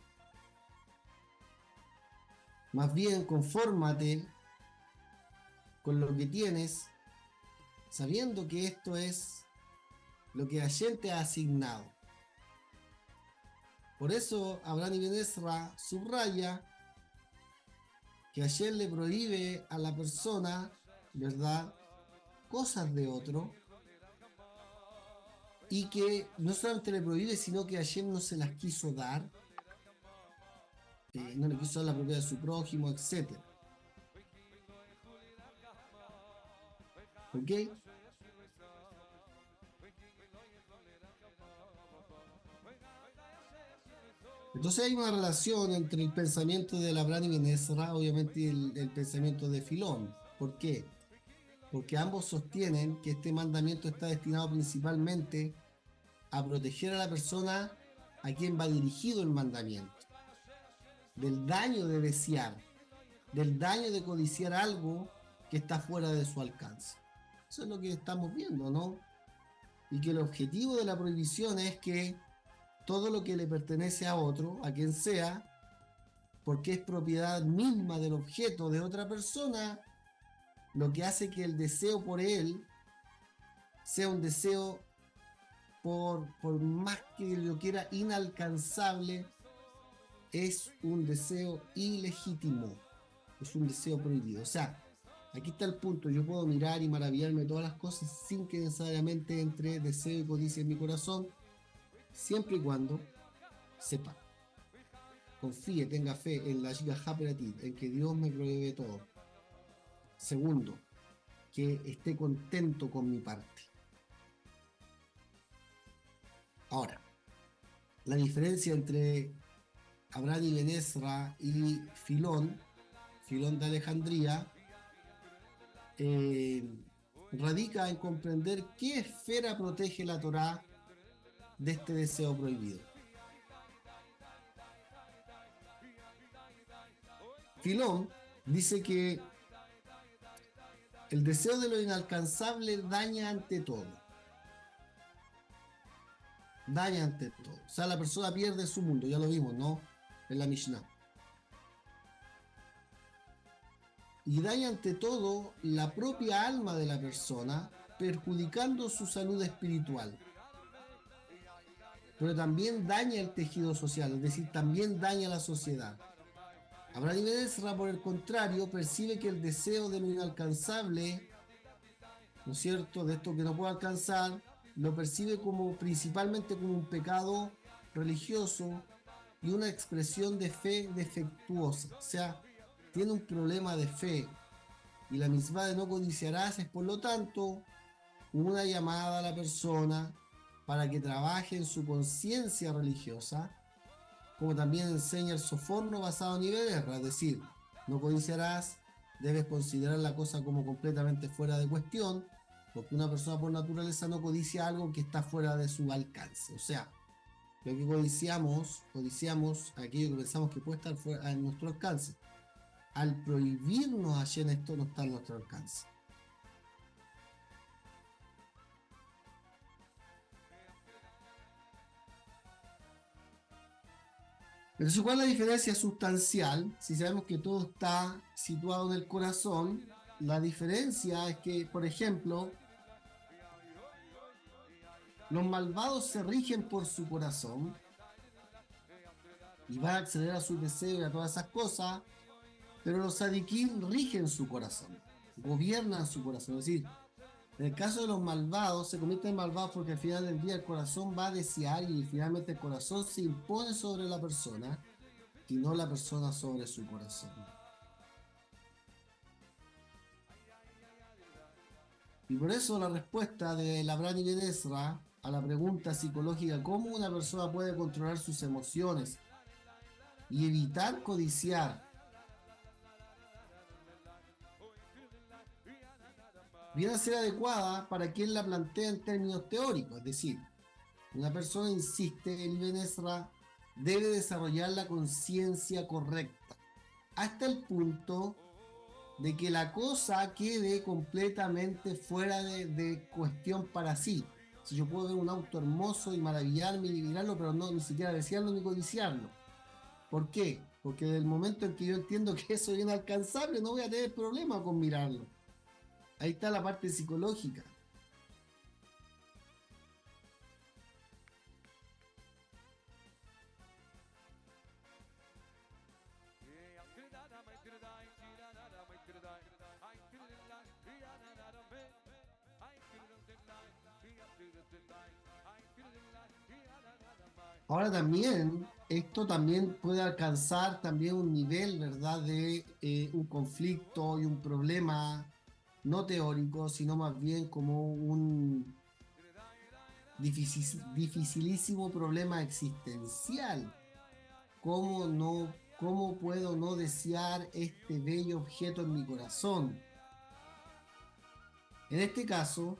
Más bien, confórmate con lo que tienes, sabiendo que esto es lo que Hashem te ha asignado. Por eso Abraham Ibn Ezra subraya que Hashem le prohíbe a la persona, ¿verdad?, cosas de otro, y que no solamente le prohíbe, sino que Hashem no se las quiso dar, no le quiso dar la propiedad de su prójimo, etc. ¿Ok? Entonces hay una relación entre el pensamiento de Abraham Ibn Ezra, obviamente, y el pensamiento de Filón. ¿Por qué? Porque ambos sostienen que este mandamiento está destinado principalmente a proteger a la persona a quien va dirigido el mandamiento, del daño de desear, del daño de codiciar algo que está fuera de su alcance. Eso es lo que estamos viendo, ¿no? Y que el objetivo de la prohibición es que todo lo que le pertenece a otro, a quien sea, porque es propiedad misma del objeto de otra persona, lo que hace que el deseo por él sea un deseo por más que lo quiera inalcanzable, es un deseo ilegítimo, es un deseo prohibido. O sea, aquí está el punto, yo puedo mirar y maravillarme de todas las cosas sin que necesariamente entre deseo y codicia en mi corazón, siempre y cuando sepa, confíe, tenga fe en la Haperatit, en que Dios me provee todo. Segundo, que esté contento con mi parte. Ahora, la diferencia entre Abraham Ibn Ezra y Filón de Alejandría, radica en comprender qué esfera protege la Torá de este deseo prohibido. Filón dice que el deseo de lo inalcanzable daña ante todo. Daña ante todo. O sea, la persona pierde su mundo, ya lo vimos, ¿no? En la Mishnah. Y daña ante todo la propia alma de la persona, perjudicando su salud espiritual. Pero también daña el tejido social, es decir, también daña la sociedad. Abraham Ibn Ezra, por el contrario, percibe que el deseo de lo inalcanzable, ¿no es cierto?, de esto que no puede alcanzar, lo percibe como principalmente como un pecado religioso y una expresión de fe defectuosa. O sea, tiene un problema de fe, y la misma de no codiciarás es, por lo tanto, una llamada a la persona para que trabaje en su conciencia religiosa, como también enseña el Soforno basado en Ibn Ezra, es decir, no codiciarás, debes considerar la cosa como completamente fuera de cuestión, porque una persona por naturaleza no codicia algo que está fuera de su alcance. O sea, lo que codiciamos aquello que pensamos que puede estar fuera de nuestro alcance. Al prohibirnos ayer esto no está a nuestro alcance. Entonces, ¿cuál es la diferencia sustancial? Si sabemos que todo está situado en el corazón, la diferencia es que, por ejemplo, los malvados se rigen por su corazón y van a acceder a sus deseos y a todas esas cosas, pero los sadiquín rigen su corazón, gobiernan su corazón. Es decir, en el caso de los malvados, se convierten en malvados porque al final del día el corazón va a desear y finalmente el corazón se impone sobre la persona y no la persona sobre su corazón. Y por eso la respuesta de Labrani Ben Ezra a la pregunta psicológica ¿cómo una persona puede controlar sus emociones y evitar codiciar? Viene a ser adecuada para quien la plantea en términos teóricos, es decir, una persona, insiste, el Ben Ezra, debe desarrollar la conciencia correcta, hasta el punto de que la cosa quede completamente fuera de cuestión para sí. Si yo puedo ver un auto hermoso y maravillarme y mirarlo, pero no ni siquiera desearlo ni codiciarlo. ¿Por qué? Porque en el momento en que yo entiendo que eso es inalcanzable, no voy a tener problema con mirarlo. Ahí está la parte psicológica. Ahora también, esto también puede alcanzar también un nivel, ¿verdad?, de un conflicto y un problema no teórico, sino más bien como un dificilísimo problema existencial. ¿Cómo puedo no desear este bello objeto en mi corazón? En este caso,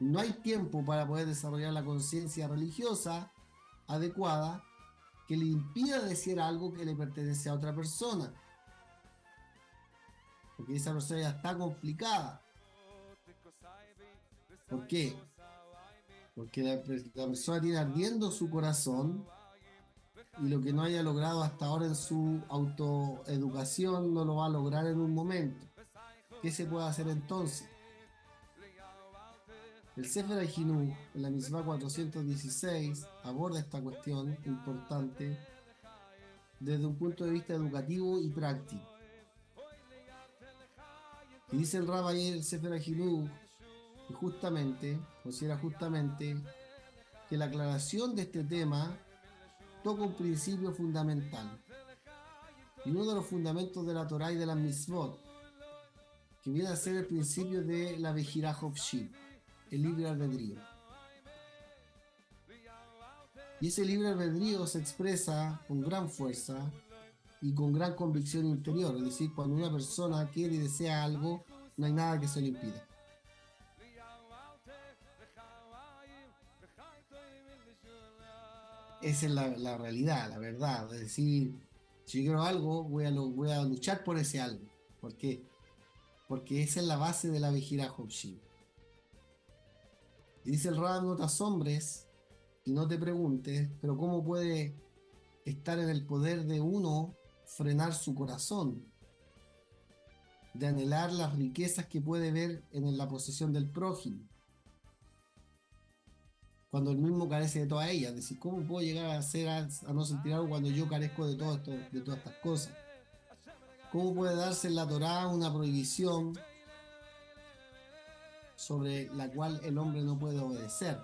no hay tiempo para poder desarrollar la conciencia religiosa adecuada que le impida decir algo que le pertenece a otra persona, porque esa persona ya está complicada. ¿Por qué? Porque la persona tiene ardiendo su corazón y lo que no haya logrado hasta ahora en su autoeducación no lo va a lograr en un momento. ¿Qué se puede hacer entonces? El Sefer HaJinuch, en la Mitzvah 416, aborda esta cuestión importante desde un punto de vista educativo y práctico. Y dice el Rabbi el Sefer HaJinuch, y justamente, considera justamente que la aclaración de este tema toca un principio fundamental. Y uno de los fundamentos de la Torah y de las mitzvot, que viene a ser el principio de la Bejirá Hofshi, el libre albedrío. Y ese libre albedrío se expresa con gran fuerza y con gran convicción interior. Es decir, cuando una persona quiere y desea algo, no hay nada que se lo impida. Esa es la realidad, la verdad. Es decir, si yo quiero algo, voy a luchar por ese algo. ¿Por qué? Porque esa es la base de la Bejirá Hofshi. Y dice el Rab, no te asombres y no te preguntes, pero ¿cómo puede estar en el poder de uno frenar su corazón? De anhelar las riquezas que puede ver en la posesión del prójimo, cuando él mismo carece de todas ellas. Es decir, ¿cómo puedo llegar a no sentir algo cuando yo carezco de todo esto, de todas estas cosas? ¿Cómo puede darse en la Torá una prohibición sobre la cual el hombre no puede obedecer?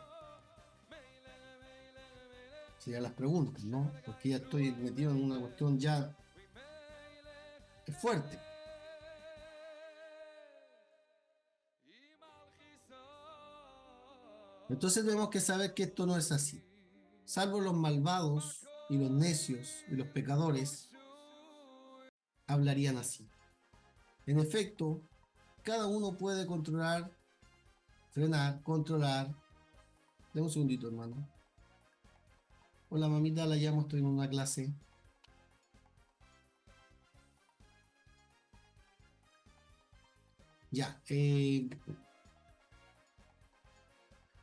Serían las preguntas, ¿no? Porque ya estoy metido en una cuestión ya es fuerte. Entonces tenemos que saber que esto no es así. Salvo los malvados y los necios y los pecadores, hablarían así. En efecto, cada uno puede controlar, frenar, controlar. Dame un segundito, hermano. Hola, mamita, la llamo, estoy en una clase. Ya.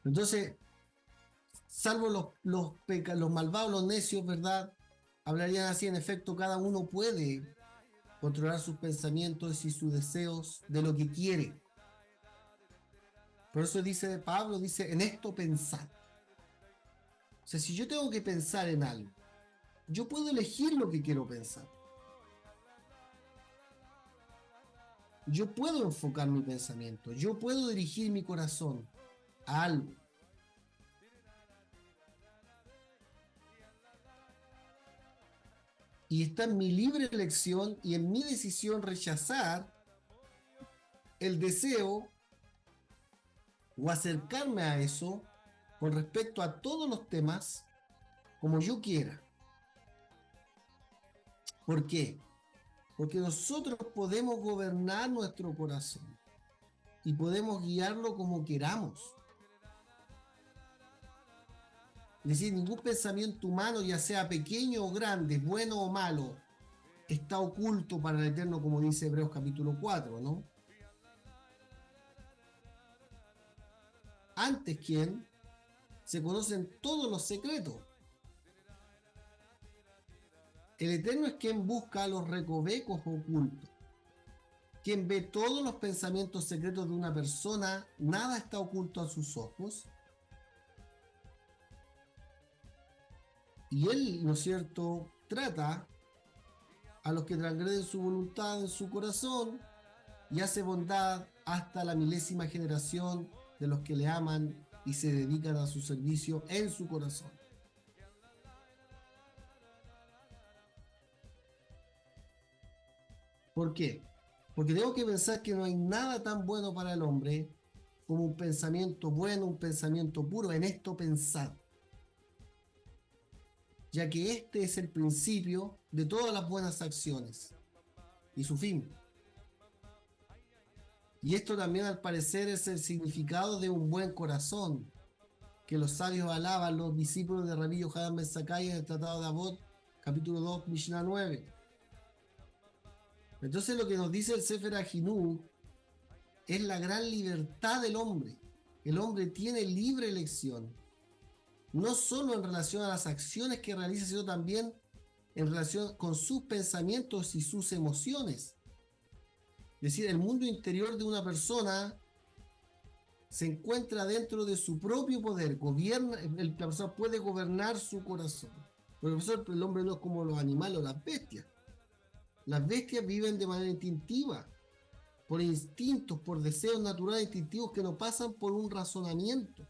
Entonces, salvo los malvados, los necios, ¿verdad? Hablarían así. En efecto, cada uno puede controlar sus pensamientos y sus deseos de lo que quiere. Por eso dice Pablo, dice, en esto pensad. O sea, si yo tengo que pensar en algo, yo puedo elegir lo que quiero pensar. Yo puedo enfocar mi pensamiento, yo puedo dirigir mi corazón a algo. Y está en mi libre elección y en mi decisión rechazar el deseo o acercarme a eso con respecto a todos los temas como yo quiera. ¿Por qué? Porque nosotros podemos gobernar nuestro corazón y podemos guiarlo como queramos. Es decir, ningún pensamiento humano, ya sea pequeño o grande, bueno o malo, está oculto para el Eterno, como dice Hebreos capítulo 4, ¿no? Antes, ¿quién? Se conocen todos los secretos. El Eterno es quien busca los recovecos ocultos. Quien ve todos los pensamientos secretos de una persona, nada está oculto a sus ojos. Y Él, ¿no es cierto?, trata a los que transgreden su voluntad en su corazón y hace bondad hasta la milésima generación de los que le aman y se dedican a su servicio en su corazón. ¿Por qué? Porque tengo que pensar que no hay nada tan bueno para el hombre como un pensamiento bueno, un pensamiento puro, en esto pensar. Ya que este es el principio de todas las buenas acciones y su fin. Y esto también, al parecer, es el significado de un buen corazón, que los sabios alaban los discípulos de Rabbi Yohanan Ben Zakkai en el Tratado de Avot, capítulo 2, Mishnah 9. Entonces lo que nos dice el Sefer HaChinuch es la gran libertad del hombre. El hombre tiene libre elección, no solo en relación a las acciones que realiza, sino también en relación con sus pensamientos y sus emociones. Es decir, el mundo interior de una persona se encuentra dentro de su propio poder. La persona puede gobernar su corazón. Por eso el hombre no es como los animales o las bestias. Las bestias viven de manera instintiva, por instintos, por deseos naturales instintivos que no pasan por un razonamiento.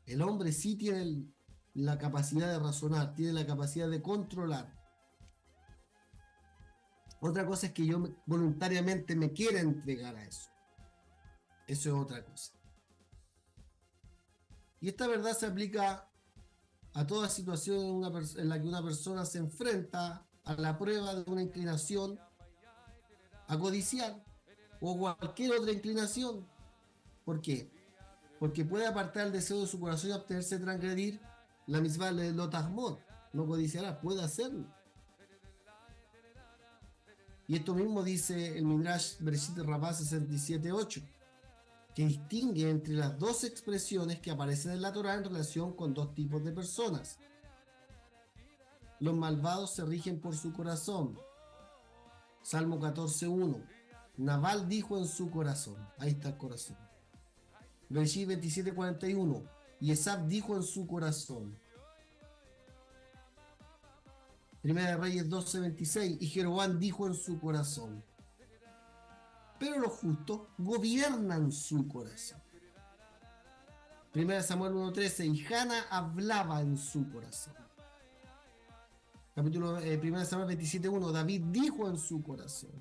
El hombre sí tiene la capacidad de razonar, tiene la capacidad de controlar. Otra cosa es que yo voluntariamente me quiera entregar a eso. Eso es otra cosa. Y esta verdad se aplica a toda situación en la que una persona se enfrenta a la prueba de una inclinación a codiciar o cualquier otra inclinación. ¿Por qué? Porque puede apartar el deseo de su corazón y abstenerse de transgredir la misma de Lotahmot. No codiciará, puede hacerlo. Y esto mismo dice el Midrash Bereshit Rabbah 67.8, que distingue entre las dos expresiones que aparecen en la Torá en relación con dos tipos de personas. Los malvados se rigen por su corazón. Salmo 14.1. Nabal dijo en su corazón. Ahí está el corazón. Bereshit 27.41. Y Esab dijo en su corazón. Primera de Reyes 12.26. Y Jeroboam dijo en su corazón. Pero los justos gobiernan su corazón. Primera de Samuel 1.13. Y Hana hablaba en su corazón. Capítulo 1 de Samuel 27.1. David dijo en su corazón.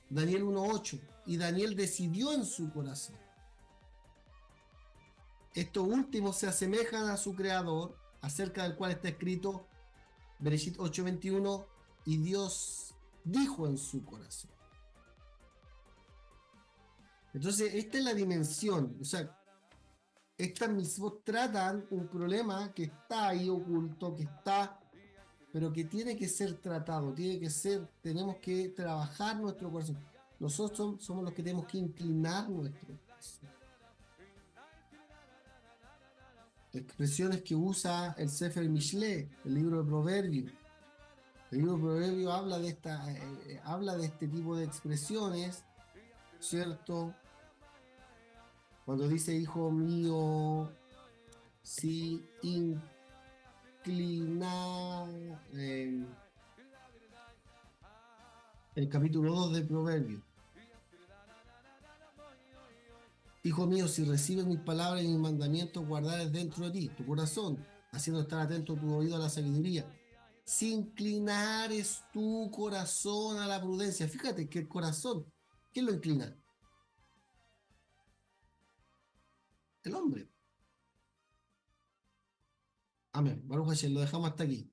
Daniel 1.8. Y Daniel decidió en su corazón. Estos últimos se asemejan a su creador, acerca del cual está escrito Bereshit 8.21, y Dios dijo en su corazón. Entonces, esta es la dimensión. O sea, estas mismos tratan un problema que está ahí oculto, que está, pero que tiene que ser tratado, tenemos que trabajar nuestro corazón. Nosotros somos los que tenemos que inclinar nuestro corazón. Expresiones que usa el Sefer Mishle, el libro de Proverbios. El libro de Proverbios habla de este tipo de expresiones, ¿cierto? Cuando dice, hijo mío, si inclina, el capítulo 2 de Proverbios. Hijo mío, si recibes mis palabras y mis mandamientos, guardarás dentro de ti, tu corazón, haciendo estar atento tu oído a la sabiduría. Si inclinares tu corazón a la prudencia. Fíjate que el corazón, ¿quién lo inclina? el hombre. Amén. Baruch Hashem, lo dejamos hasta aquí.